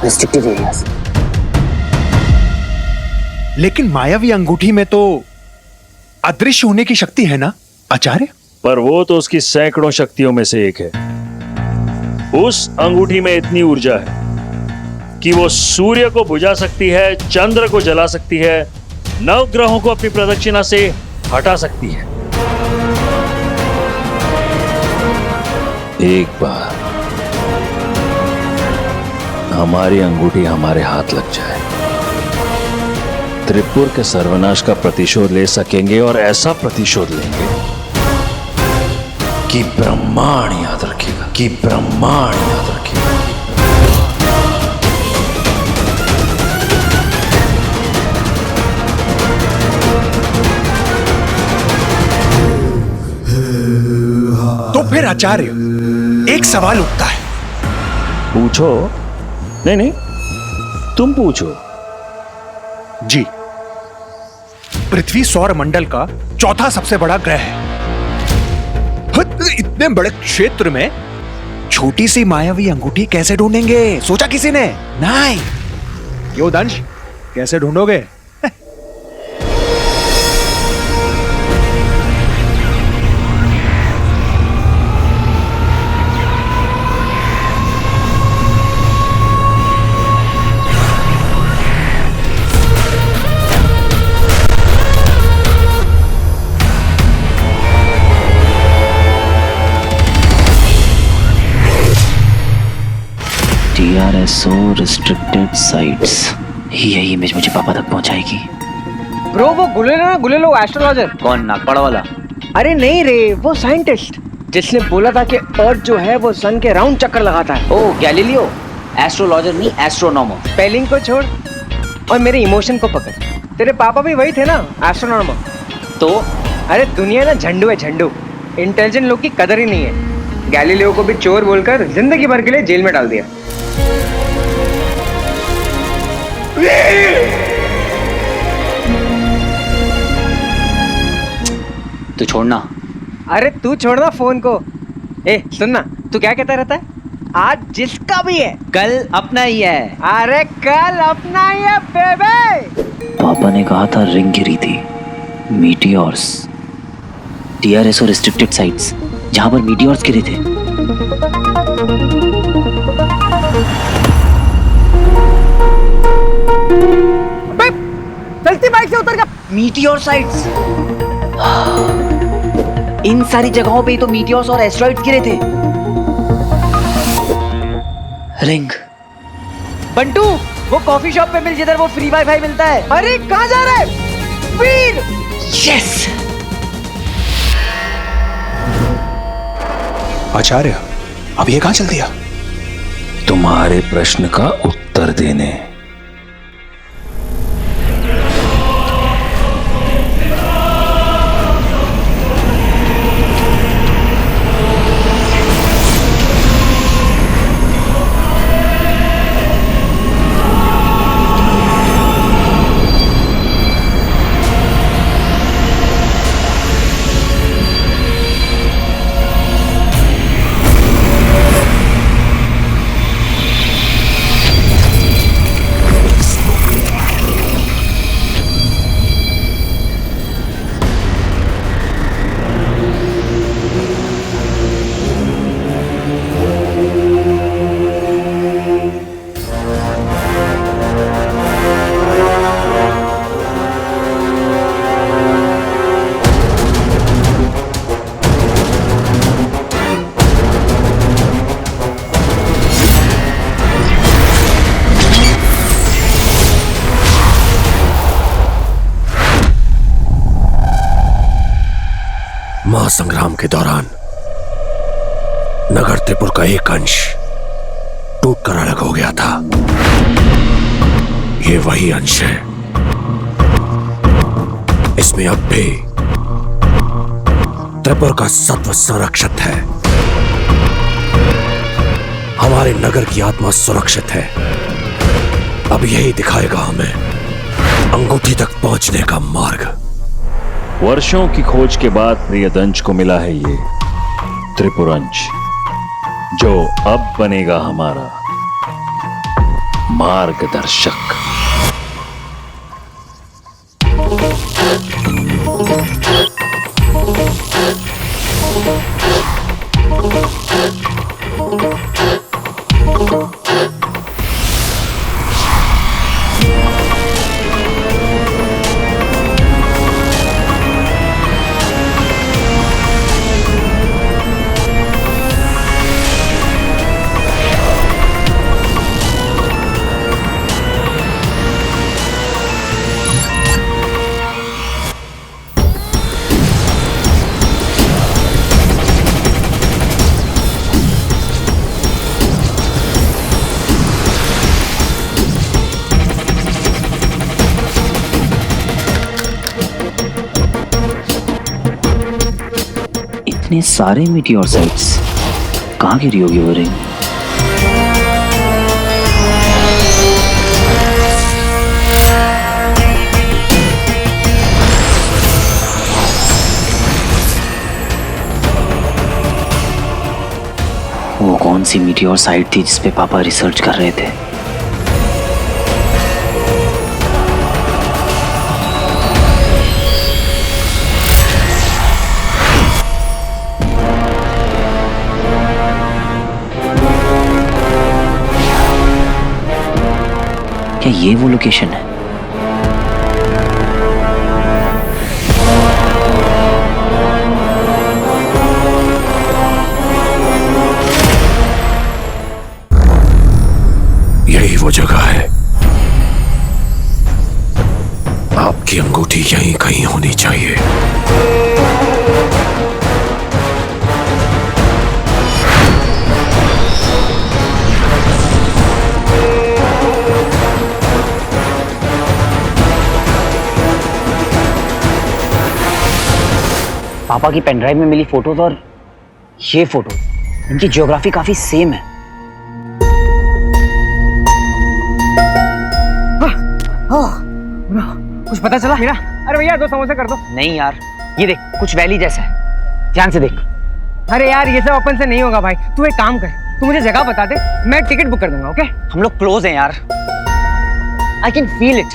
Restricted areas. लेकिन मायावी अंगूठी में तो अदृश्य होने की शक्ति है ना आचार्य? पर वो तो उसकी सैकड़ों शक्तियों में से एक है। उस अंगूठी में इतनी ऊर्जा है कि वो सूर्य को बुझा सकती है, चंद्र को जला सकती है, नवग्रहों को अपनी प्रदक्षिणा से हटा सकती है। एक बार हमारी अंगूठी हमारे हाथ लग जाए, त्रिपुर के सर्वनाश का प्रतिशोध ले सकेंगे, और ऐसा प्रतिशोध लेंगे कि ब्रह्मांड याद रखेगा, कि ब्रह्मांड याद रखेगा। तो फिर आचार्य, एक सवाल उठता है। पूछो। नहीं, तुम पूछो। जी, पृथ्वी सौर मंडल का चौथा सबसे बड़ा ग्रह है। इतने बड़े क्षेत्र में छोटी सी मायावी अंगूठी कैसे ढूंढेंगे? सोचा किसी ने? नहीं। क्यों दंश, कैसे ढूंढोगे? DRSO restricted sites, यही इमेज मुझे पापा तक पहुंचाएगी। ब्रो वो गुलेलो एस्ट्रोलॉजर। कौन, नागपाड़ा वाला? अरे नहीं रे, वो साइंटिस्ट जिसने बोला था कि अर्थ जो है वो सन के राउंड चक्कर लगाता है। ओ गैलीलियो। एस्ट्रोलॉजर नहीं, एस्ट्रोनॉमर। स्पेलिंग को छोड़ और मेरे इमोशन को पकड़। तेरे पापा भी वही थे ना, एस्ट्रोनॉमर। तो अरे दुनिया ना झंडू है, झंडू। इंटेलिजेंट लोग की कदर ही नहीं है। गैलीलियो को भी चोर बोलकर जिंदगी भर के लिए जेल में डाल दिया। तू छोड़ना। अरे तू छोड़ना फोन को। ए सुनना, तू क्या कहता रहता है? आज जिसका भी है कल अपना ही है। अरे कल अपना ही है बेबे। पापा ने कहा था रिंग गिरी थी, मीटियोर्स। DRSO रिस्ट्रिक्टेड साइट्स, जहां पर मीटियोर्स गिरे थे। चलती बाइक से उतर गया। मीटियोर साइट्स, इन सारी जगहों पे ही तो मीटियोर्स और एस्टेरॉइड्स गिरे थे। रिंग। बंटू, वो कॉफी शॉप पे मिल जिधर वो फ्री वाईफाई मिलता है। अरे कहाँ जा रहा है वीर? यस। आचार्य, अब ये कहां चल दिया? तुम्हारे प्रश्न का उत्तर देने। महासंग्राम के दौरान नगर त्रिपुर का एक अंश टूटकर अलग हो गया था। ये वही अंश है। इसमें अब भी त्रिपुर का सत्व संरक्षित है। हमारे नगर की आत्मा सुरक्षित है। अब यही दिखाएगा हमें अंगूठी तक पहुंचने का मार्ग। वर्षों की खोज के बाद प्रियदंश को मिला है ये त्रिपुरंश, जो अब बनेगा हमारा मार्गदर्शक। इतने सारे मीटियोर साइट्स कहाँ गिरी होगी वो रिंग? वो कौन सी मीटियोर साइट थी जिसपे पापा रिसर्च कर रहे थे? क्या ये वो लोकेशन है? यही वो जगह है। आपकी अंगूठी यहीं कहीं होनी चाहिए। पापा की पेनड्राइव में मिली फोटोज और ये फोटो, इनकी ज्योग्राफी काफी सेम है। कुछ पता चला मेरा? अरे भैया 2 समोसे कर दो। नहीं यार, ये देख कुछ वैली जैसा है, ध्यान से देख। अरे यार ये सब अपन से नहीं होगा भाई, तू एक काम कर, तू मुझे जगह बता दे, मैं टिकट बुक कर दूंगा। ओके? हम लोग क्लोज हैं यार, आई कैन फील इट।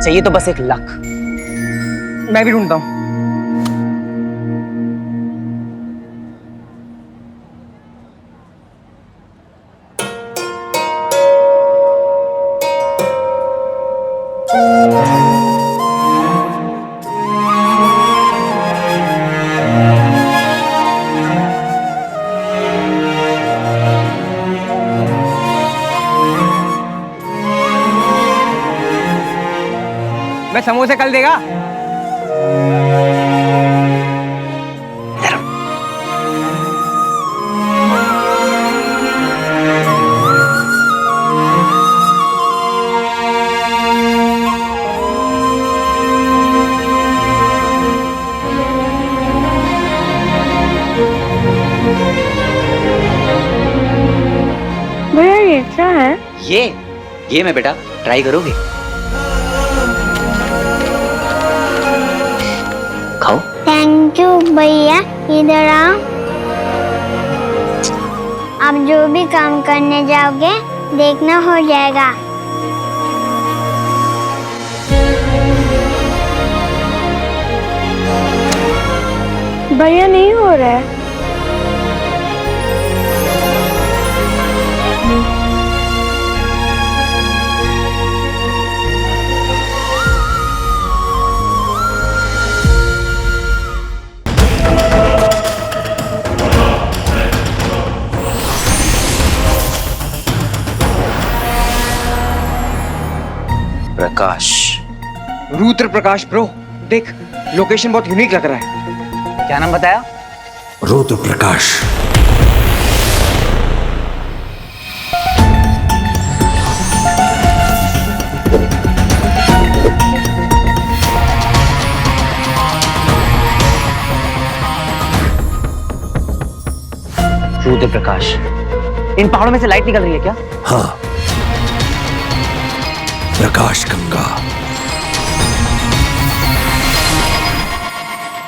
चाहिए तो बस एक लक। मैं भी ढूंढता हूँ। मैं समोसे कल देगा। अच्छा है। ये गेम है बेटा, ट्राई करोगे? खाओ। थैंक यू भैया, इधर आओ। आप जो भी काम करने जाओगे देखना हो जाएगा। भैया नहीं हो रहा है। प्रकाश। रुद्र प्रकाश ब्रो, देख लोकेशन बहुत यूनिक लग रहा है। क्या नाम बताया? रुद्र प्रकाश। रुद्र प्रकाश, इन पहाड़ों में से लाइट निकल रही है क्या? हाँ, प्रकाश गंगा।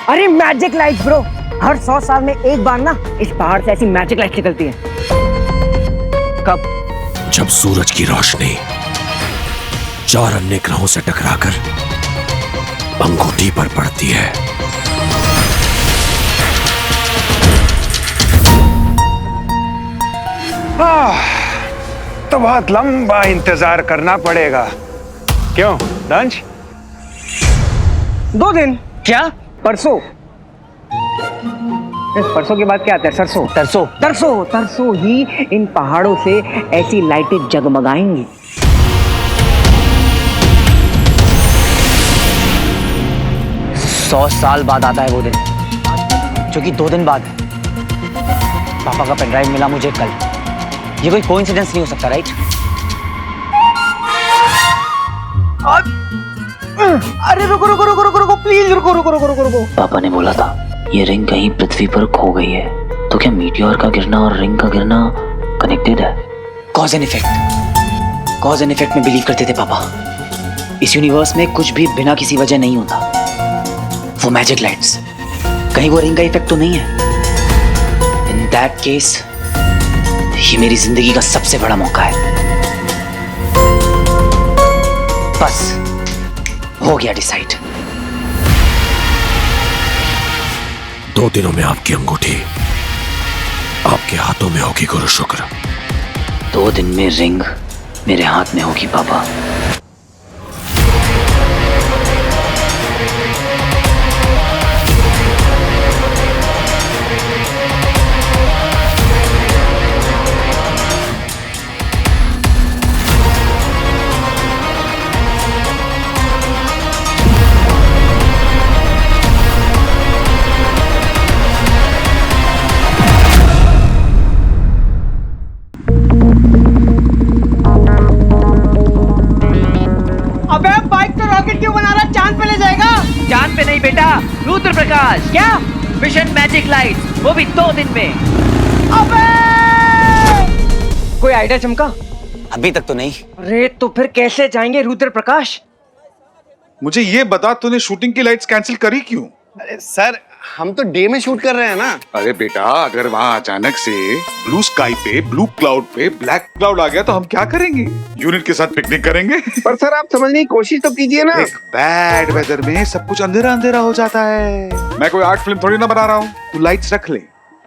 अरे मैजिक लाइट ब्रो, हर 100 साल में एक बार ना इस पहाड़ से ऐसी मैजिक लाइट निकलती है। कब? जब सूरज की रोशनी 4 अन्य ग्रहों से टकराकर अंगूठी पर पड़ती है। तो बहुत लंबा इंतजार करना पड़ेगा। क्यों दंश? 2 दिन। क्या? परसों। परसों के बाद क्या आता है? सरसों। तरसों। तरसों तरसों ही इन पहाड़ों से ऐसी लाइटें जगमगाएंगी। सौ साल बाद आता है वो दिन, जो कि 2 दिन बाद है। पापा का पेनड्राइव मिला मुझे कल। ये कोई कोइंसिडेंस नहीं हो सकता, राइट? अरे रुको रुको रुको रुको रुको प्लीज, रुको रुको रुको रुको रुको। पापा ने बोला था ये रिंग कहीं पृथ्वी पर खो गई है, तो क्या मीटियोर का गिरना और रिंग का गिरना कनेक्टेड है? Cause and effect. Cause and effect में बिलीव करते थे पापा। इस यूनिवर्स में कुछ भी बिना किसी वजह नहीं होता। वो मैजिक लाइट्स, कहीं वो रिंग का इफेक्ट तो नहीं है? इन दैट केस ये मेरी जिंदगी का सबसे बड़ा मौका है। बस हो गया डिसाइड। 2 दिनों में आपकी अंगूठी आपके हाथों में होगी गुरु शुक्र। 2 दिन में रिंग मेरे हाथ में होगी पापा। चांद पे नहीं बेटा, रुद्र प्रकाश। क्या? मिशन मैजिक लाइट, वो भी 2 दिन में। अबे! कोई आइडिया चमका? अभी तक तो नहीं। अरे तो फिर कैसे जाएंगे रुद्र प्रकाश? मुझे ये बता, तूने शूटिंग की लाइट्स कैंसिल करी क्यों? अरे सर, हम तो डे में शूट कर रहे हैं ना। अरे बेटा, अगर वहाँ अचानक से ब्लू स्काई पे, ब्लू क्लाउड पे ब्लैक क्लाउड आ गया तो हम क्या करेंगे? यूनिट के साथ पिकनिक करेंगे? पर सर आप समझने की कोशिश तो कीजिए ना। एक बैड वेदर में सब कुछ अंधेरा अंधेरा हो जाता है। मैं कोई आर्ट फिल्म थोड़ी ना बना रहा हूँ। तू लाइट्स रख ले।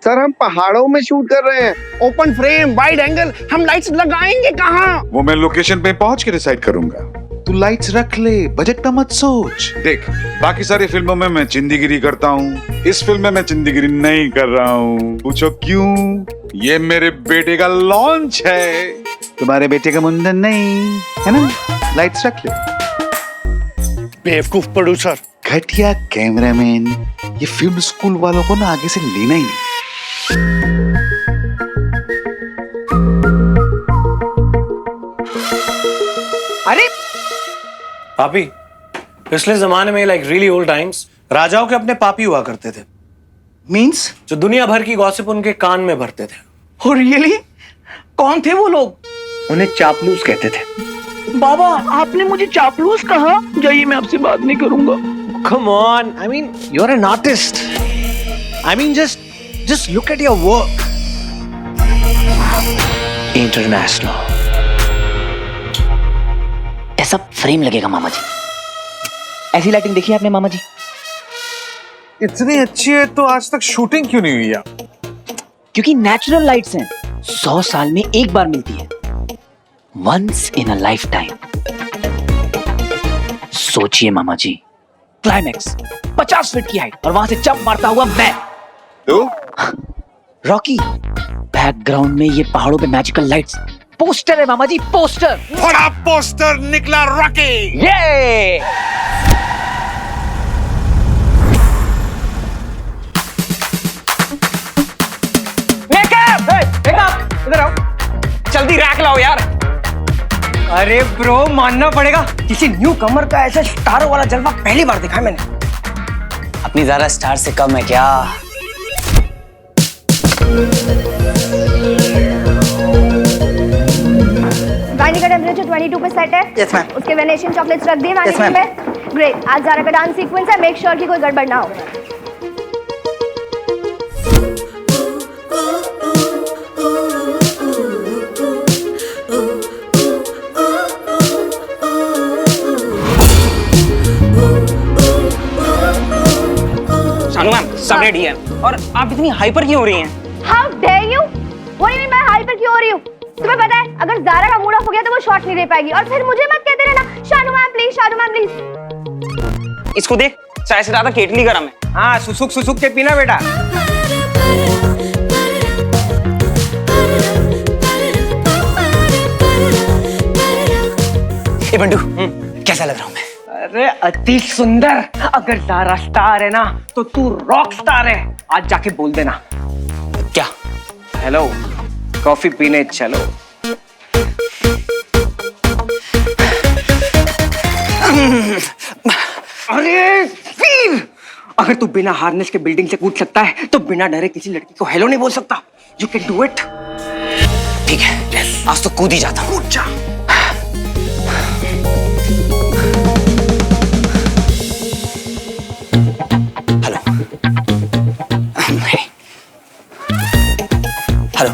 सर हम पहाड़ों में शूट कर रहे हैं, ओपन फ्रेम, वाइड एंगल, हम लाइट्स लगाएंगे कहाँ? वो मैं लोकेशन पे पहुंच के डिसाइड करूंगा। तू लाइट्स रख ले, बजट का मत सोच। देख, बाकी सारी फिल्मों में मैं चिंदीगिरी करता हूँ, इस फिल्म में मैं चिंदीगिरी नहीं कर रहा हूँ। पूछो क्यों? ये मेरे बेटे का लॉन्च है, तुम्हारे बेटे का मुंडन नहीं, है ना? लाइट्स रख ले। बेवकूफ प्रोड्यूसर, घटिया कैमरामैन, ये फिल्म स्कूल वालों को ना आगे से लेना ही नहीं। अरे पापी, पिछले जमाने में लाइक रियली ओल्ड टाइम्स राजाओं के अपने पापी हुआ करते थे। मींस? जो दुनिया भर की गॉसिप उनके कान में भरते थे। Oh, really? कौन थे वो लोग? उन्हें चापलूस कहते थे। बाबा आपने मुझे चापलूस कहा? जाइए, मैं आपसे बात नहीं करूंगा। Come on, I mean, you're an artist. I mean, just look at your work. International. ऐसा फ्रेम लगेगा मामा जी। ऐसी लाइटिंग देखी है आपने मामा जी? इतनी अच्छी है तो आज तक शूटिंग क्यों नहीं हुई यार? क्योंकि नेचुरल लाइट्स हैं, 100 साल में एक बार मिलती है, once in a lifetime. सोचिए मामा जी, क्लाइमैक्स 50 फीट की हाइट और वहां से जंप मारता हुआ मैं। रॉकी, बैकग्राउंड में ये पहाड़ों पे मैजिकल लाइट्स, पोस्टर है मामा जी, पोस्टर। बड़ा पोस्टर निकला रॉकी। ये इधर आओ, जल्दी रैक लाओ यार। अरे ब्रो, मानना पड़ेगा, किसी न्यू कमर का ऐसा स्टारों वाला जलवा पहली बार देखा है मैंने। अपनी ज़ारा स्टार से कम है क्या? वाइनी का टेम्परेचर 22 पे सेट है। Yes ma'am. उसके वेनेशियन चॉकलेट्स रख दिए वाइनी Yes, ma'am. पे। ग्रेट। आज ज़ारा का डांस सीक्वेंस है, मेक श्योर कि कोई गड़बड़ ना हो। शानू मैम, सब रेडी है। और आप इतनी हाइपर क्यों हो रही हैं? How dare you? What do you mean मैं हाइपर क्यों हो रही हूँ? तुम्हें पता है अगर ज़ारा का मूड ऑफ हो गया तो वो शॉट नहीं दे पाएगी, और फिर मुझे मत कहते रहना Shanu ma'am please, Shanu ma'am please. इसको देख, चाय से ज्यादा केटली गरम है। हाँ, सुसुक सुसुक के पीना बेटा। ए बंडू, कैसा लग रहा हूं मैं? अरे अति सुंदर। अगर ज़ारा स्टार है ना तो तू रॉक स्टार है। आज जाके बोल देना। क्या? हेलो, कॉफी पीने चलो। अरे वीर, अगर तू बिना हार्नेस के बिल्डिंग से कूद सकता है तो बिना डरे किसी लड़की को हेलो नहीं बोल सकता। You can do it. ठीक है, आज तो कूद ही जाता हूं। कूद जा। Hello hello,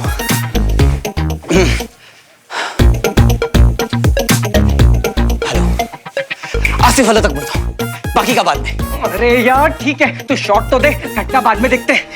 hello, Asif hello तक बोलता हूं, बाकी का बाद में। अरे यार ठीक है, तू शॉट तो दे, घटना बाद में देखते हैं।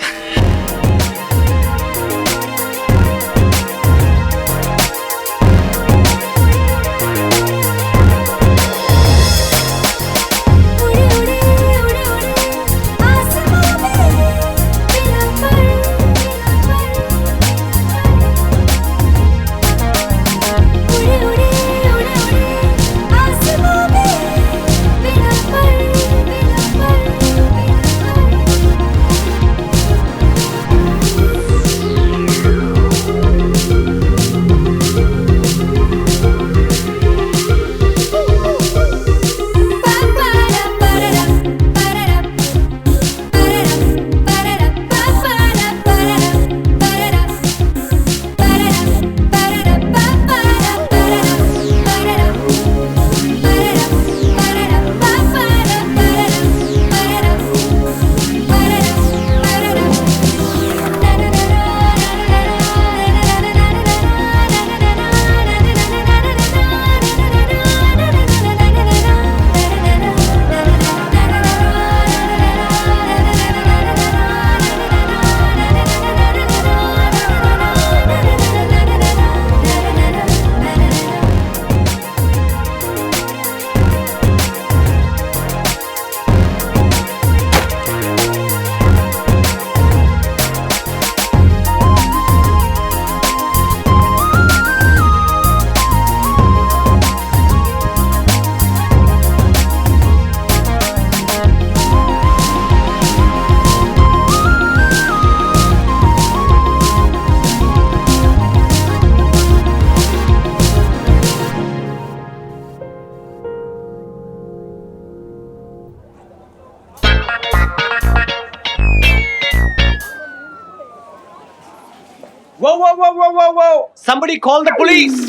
Whoa, whoa, whoa, whoa, whoa, whoa! Somebody call the police!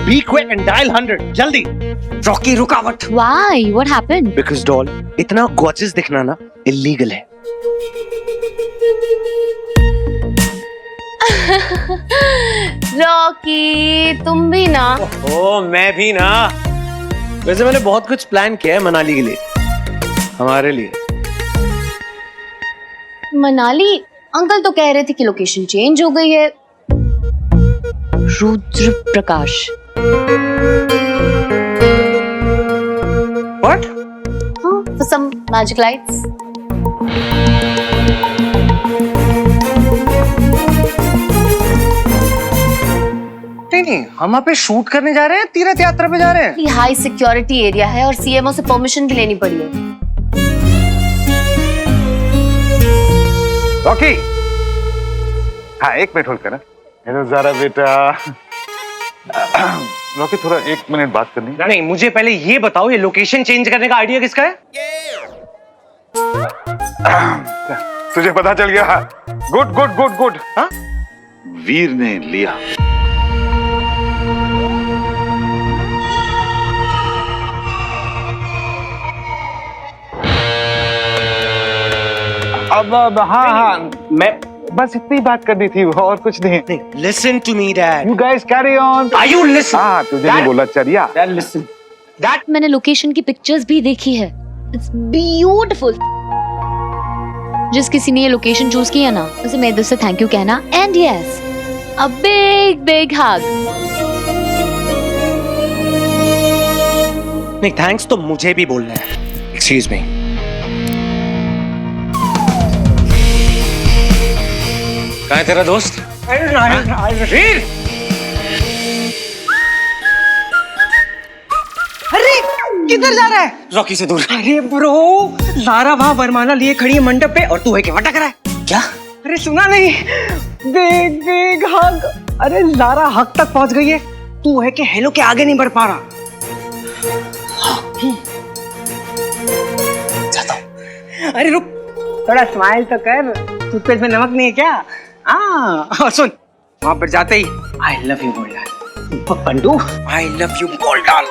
Be quick and dial 100. जल्दी. रॉकी रुकावट. Why? What happened? Because doll, इतना gorgeous दिखना ना illegal है. रॉकी तुम भी ना. ओ मैं भी ना. वैसे मैंने बहुत कुछ प्लान किया है मनाली के लिए. हमारे लिए. मनाली? अंकल तो कह रहे थे कि लोकेशन चेंज हो गई है. रुद्र प्रकाश. What? For some magic lights. नहीं, हम वहाँ पे शूट करने जा रहे हैं, तीर्थ यात्रा पे जा रहे हैं. ये हाई सिक्योरिटी एरिया है और सीएमओ से परमिशन भी लेनी पड़ी है. रॉकी, हाँ 1 मिनट होल्ड करना. हेलो ज़ारा बेटा. रॉकी थोड़ा 1 मिनट बात करनी. नहीं, मुझे पहले ये बताओ, ये लोकेशन चेंज करने का आइडिया किसका है? तुझे पता चल गया. Good good good good. हाँ, वीर ने लिया. अब हाँ, मैं बस इतनी बात करनी थी और कुछ नहीं. Listen to me, Dad. You guys carry on. Are you listen? हाँ, तुझे नहीं बोला चरिया. Dad, listen. Dad, मैंने लोकेशन की पिक्चर्स भी देखी है. It's beautiful. जिस किसी ने ये लोकेशन चूज किया ना, उसे मेरे दिल से थैंक यू कहना. And yes, a big hug. नहीं, थैंक्स तो मुझे भी बोलना है. Excuse me. कहाँ है तेरा दोस्त? वीर! अरे किधर जा रहा है? रॉकी से दूर. अरे ब्रो, ज़ारा वहाँ वरमाला लिए खड़ी है मंडप पे और तू है कि भटक रहा है. क्या? अरे सुना नहीं? बिग हग. अरे ज़ारा हक तक पहुंच गई है, तू है कि हेलो के आगे नहीं बढ़ पा रहा. जाता हूँ. अरे रुक, थोड़ा स्माइल तो कर. टूथपेस्ट में नमक नहीं है क्या? और सुन, वहां पर जाते ही आई लव यू बोल डाल. बंडू, आई लव यू बोल डाल.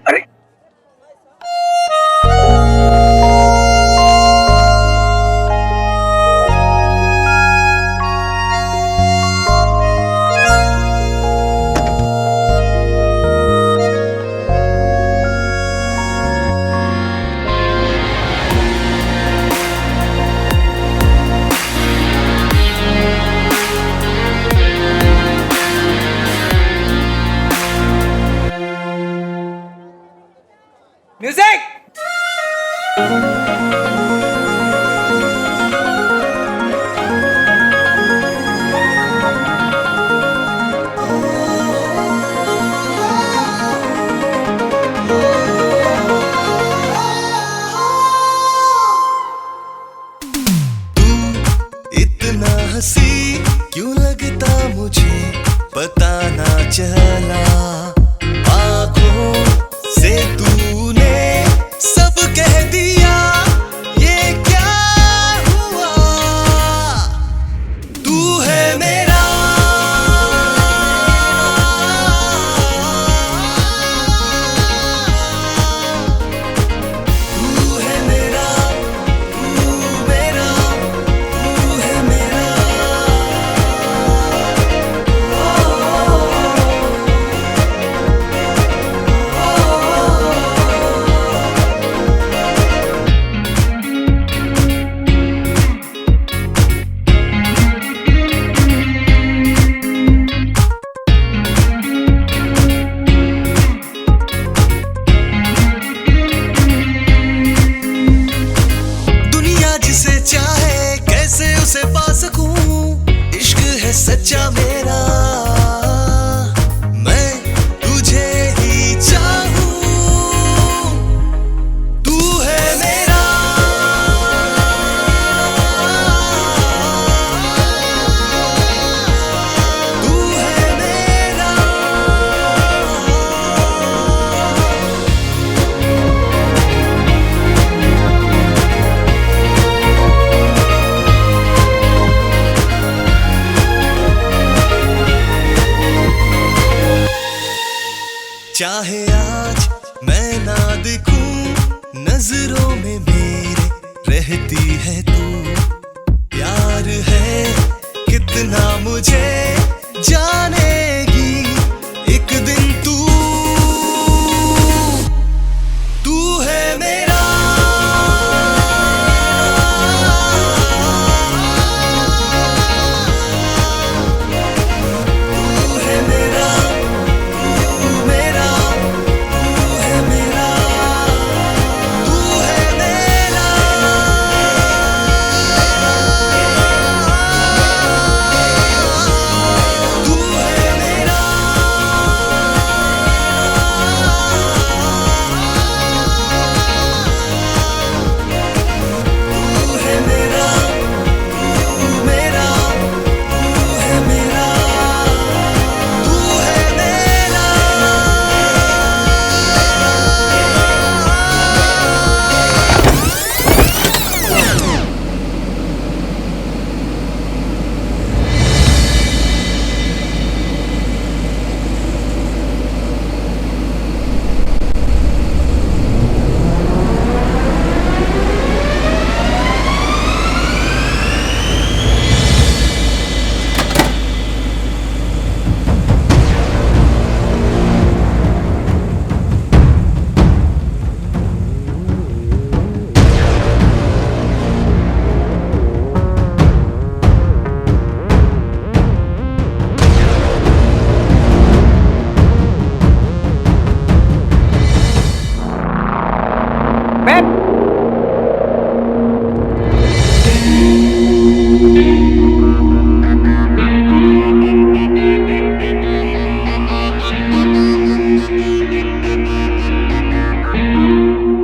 अरे म्यूजिक. इतना हंसी क्यों लगता मुझे पता ना चला. आँखों से तूने सब कह दिया, ये क्या हुआ. तू है मेरा, तू है मेरा, तू मेरा, तू है मेरा. चाहे आज मैं ना दिखूं, नजरों में मेरे रहती है तू। प्यार है कितना मुझे जानेगी एक दिन तू। तू है मेरा, तू है मेरा, तू मेरा, तू है मेरा, तू है मेरा। तू है मेरा, तू है मेरा, तू मेरा, तू है मेरा, तू है मेरा।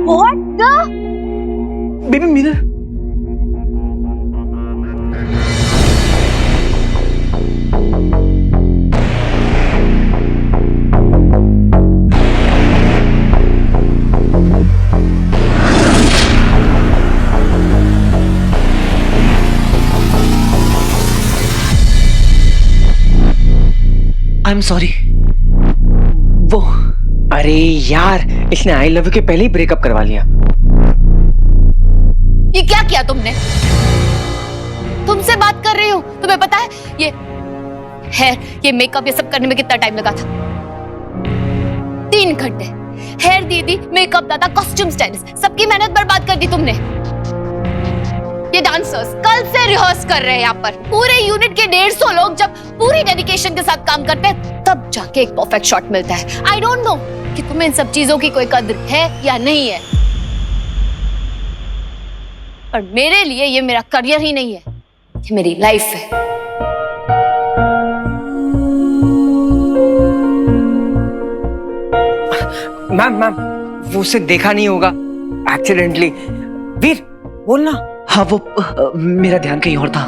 What the? Baby mirror. I am sorry. वो अरे यार, इसने आई लव यू के पहले ही ब्रेकअप करवा लिया। ये क्या किया तुमने? तुमसे बात कर रही हूँ, तुम्हें पता है ये हेयर, ये मेकअप, ये सब करने में कितना टाइम लगा था? 3 घंटे। हेयर दी थी, मेकअप दादा, कॉस्ट्यूम स्टाइलिस्ट, सबकी मेहनत बर्बाद कर दी तुमने। ये डांसर्स कल से रिहर्स कर रहे हैं यहाँ पर। पूरे यूनिट के 150 लोग जब पूरी डेडिकेशन के साथ काम करते हैं, तब जाके एक परफेक्ट शॉट मिलता है। आई डोंट नो कि तुम्हें इन सब चीजों की कोई कद्र है या नहीं है, पर मेरे लिए ये मेरा करियर ही नहीं है, ये मेरी लाइफ है। मैम वो उसे देखा नहीं होगा, एक्सीडेंटली। वीर बोलना। हाँ वो मेरा ध्यान कहीं और था।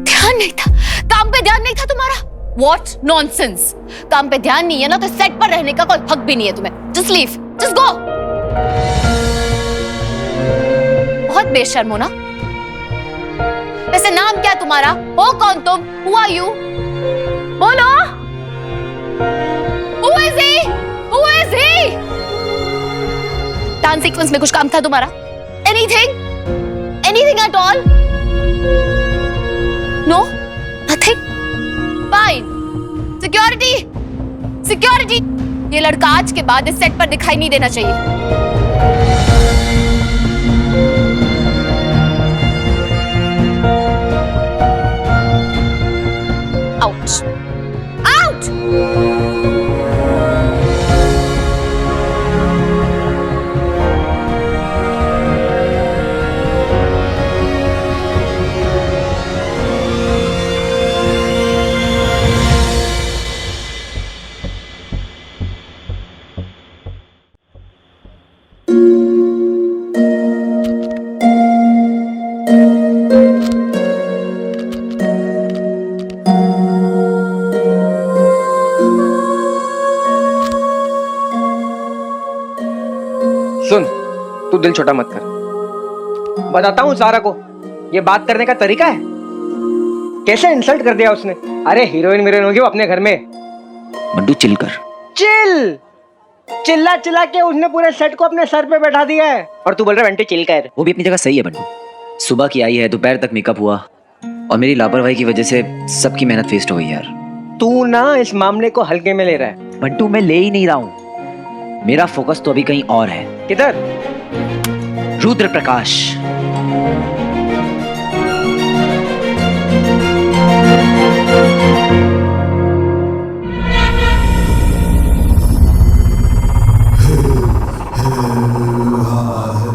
ध्यान नहीं था? काम पे ध्यान नहीं था तुम्हारा? What nonsense! काम पे ध्यान नहीं है ना तो सेट पर रहने का कोई हक भी नहीं है तुम्हें। Just leave, just go. बहुत बेशर्म हो ना? वैसे नाम क्या तुम्हारा? हो कौन तुम? Who are you? बोलो। Who is he? Who is he? Dance sequence में कुछ काम था तुम्हारा? Anything? Anything at all? No? Nothing? Fine. Security! Security! ये लड़का आज के बाद इस सेट पर दिखाई नहीं देना चाहिए। Out! Out! सुन, तू दिल छोटा मत कर। बताता हूँ सारा को, ये बात करने का तरीका है। कैसे इंसल्ट कर दिया उसने। अरे हीरोइन होगी वो अपने घर में। बंटू चिल कर। चिल चिल्ला चिल्ला के उसने पूरे सेट को अपने सर पे बैठा दिया है और तू बोल रहा है बंटू चिल कर। वो भी अपनी जगह सही है बंटू। सुबह की आई है, दोपहर तक मेकअप हुआ और मेरी लापरवाही की वजह से सबकी मेहनत वेस्ट हो गई यार। तू ना इस मामले को हल्के में ले रहा है। बंटू मैं ले ही नहीं रहा हूँ, मेरा फोकस तो अभी कहीं और है। किधर? रुद्र प्रकाश।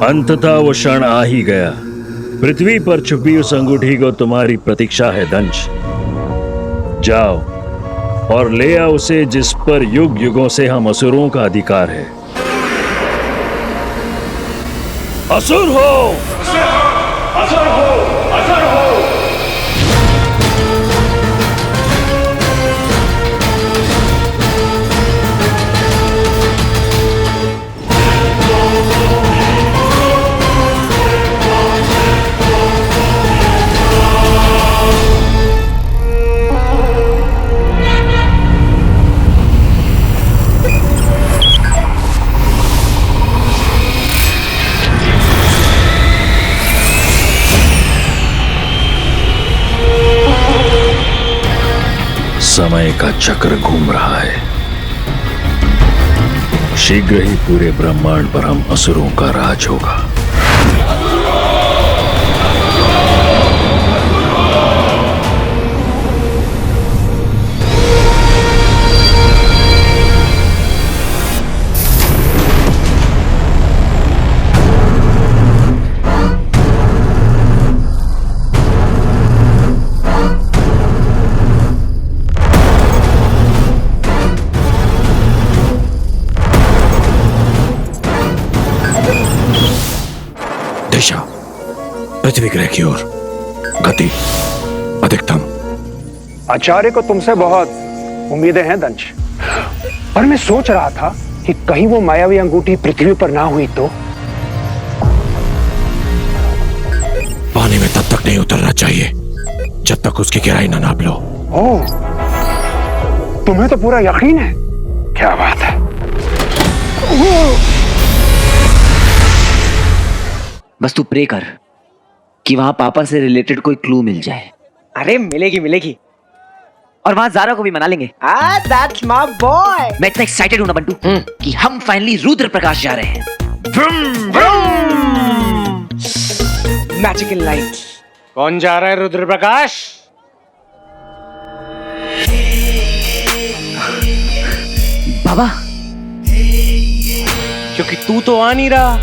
अंततः वो क्षण आ ही गया। पृथ्वी पर छुपी उस अंगूठी को तुम्हारी प्रतीक्षा है दंश। जाओ और ले आओ उसे जिस पर युग युगों से हम असुरों का अधिकार है। असुर हो, असुर हो, असुर हो। समय का चक्र घूम रहा है। शीघ्र ही पूरे ब्रह्मांड पर हम असुरों का राज होगा। दिशा पृथ्वी ग्रह की ओर, गति अधिकतम। आचार्य को तुमसे बहुत उम्मीदें हैं दंश, पर मैं सोच रहा था कि कहीं वो मायावी अंगूठी पृथ्वी पर ना हुई तो। पानी में तब तक नहीं उतरना चाहिए जब तक उसकी गहराई ना नाप लो। ओह, तुम्हें तो पूरा यकीन है। क्या बात है। बस तू प्रे कर कि वहां पापा से रिलेटेड कोई क्लू मिल जाए। अरे मिलेगी मिलेगी। और वहां ज़ारा को भी मना लेंगे। That's my boy। मैं इतना एक्साइटेड हूं ना बंटू कि हम फाइनली रुद्र प्रकाश जा रहे हैं। Magical light. कौन जा रहा है रुद्र प्रकाश? बाबा, क्योंकि तू तो आ नहीं रहा।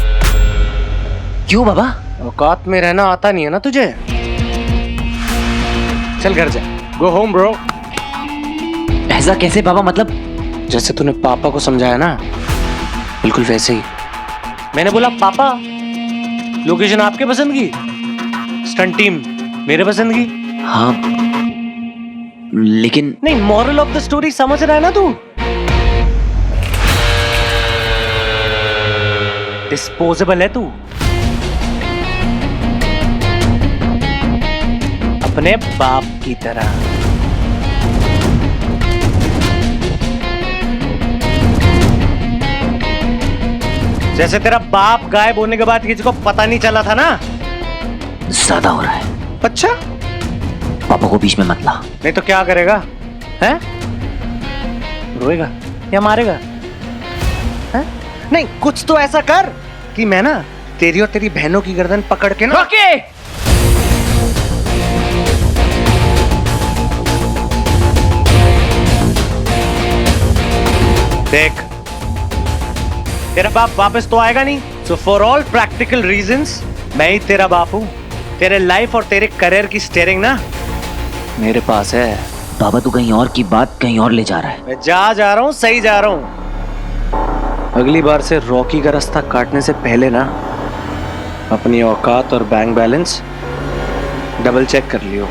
क्यों बाबा? औकात में रहना आता नहीं है ना तुझे। चल घर जा। Go home bro. ऐसा कैसे बाबा? मतलब जैसे तूने पापा को समझाया ना, बिल्कुल वैसे ही। मैंने बोला पापा, लोकेशन आपके पसंद की, स्टंट टीम मेरे पसंद की। हाँ, लेकिन नहीं, मॉरल ऑफ द स्टोरी समझ रहा है ना तू? डिस्पोजेबल है तू, अपने बाप की तरह। जैसे तेरा बाप गायब होने के बाद किसी को पता नहीं चला था ना। ज्यादा हो रहा है। अच्छा, पापा को बीच में मत ला। नहीं तो क्या करेगा? हैं? रोएगा या मारेगा? हैं? नहीं, कुछ तो ऐसा कर कि मैं ना तेरी और तेरी बहनों की गर्दन पकड़ के ना। ओके। देख, तेरा बाप वापस तो आएगा नहीं, so for all practical reasons मैं ही तेरा बाप हूं। तेरे लाइफ और तेरे करियर की स्टीयरिंग ना मेरे पास है। बाबा तू कहीं और की बात कहीं और ले जा रहा है। मैं जा रहा हूं, सही जा रहा हूं। अगली बार से रॉकी का रास्ता काटने से पहले ना अपनी औकात और बैंक बैलेंस डबल चेक कर लियो।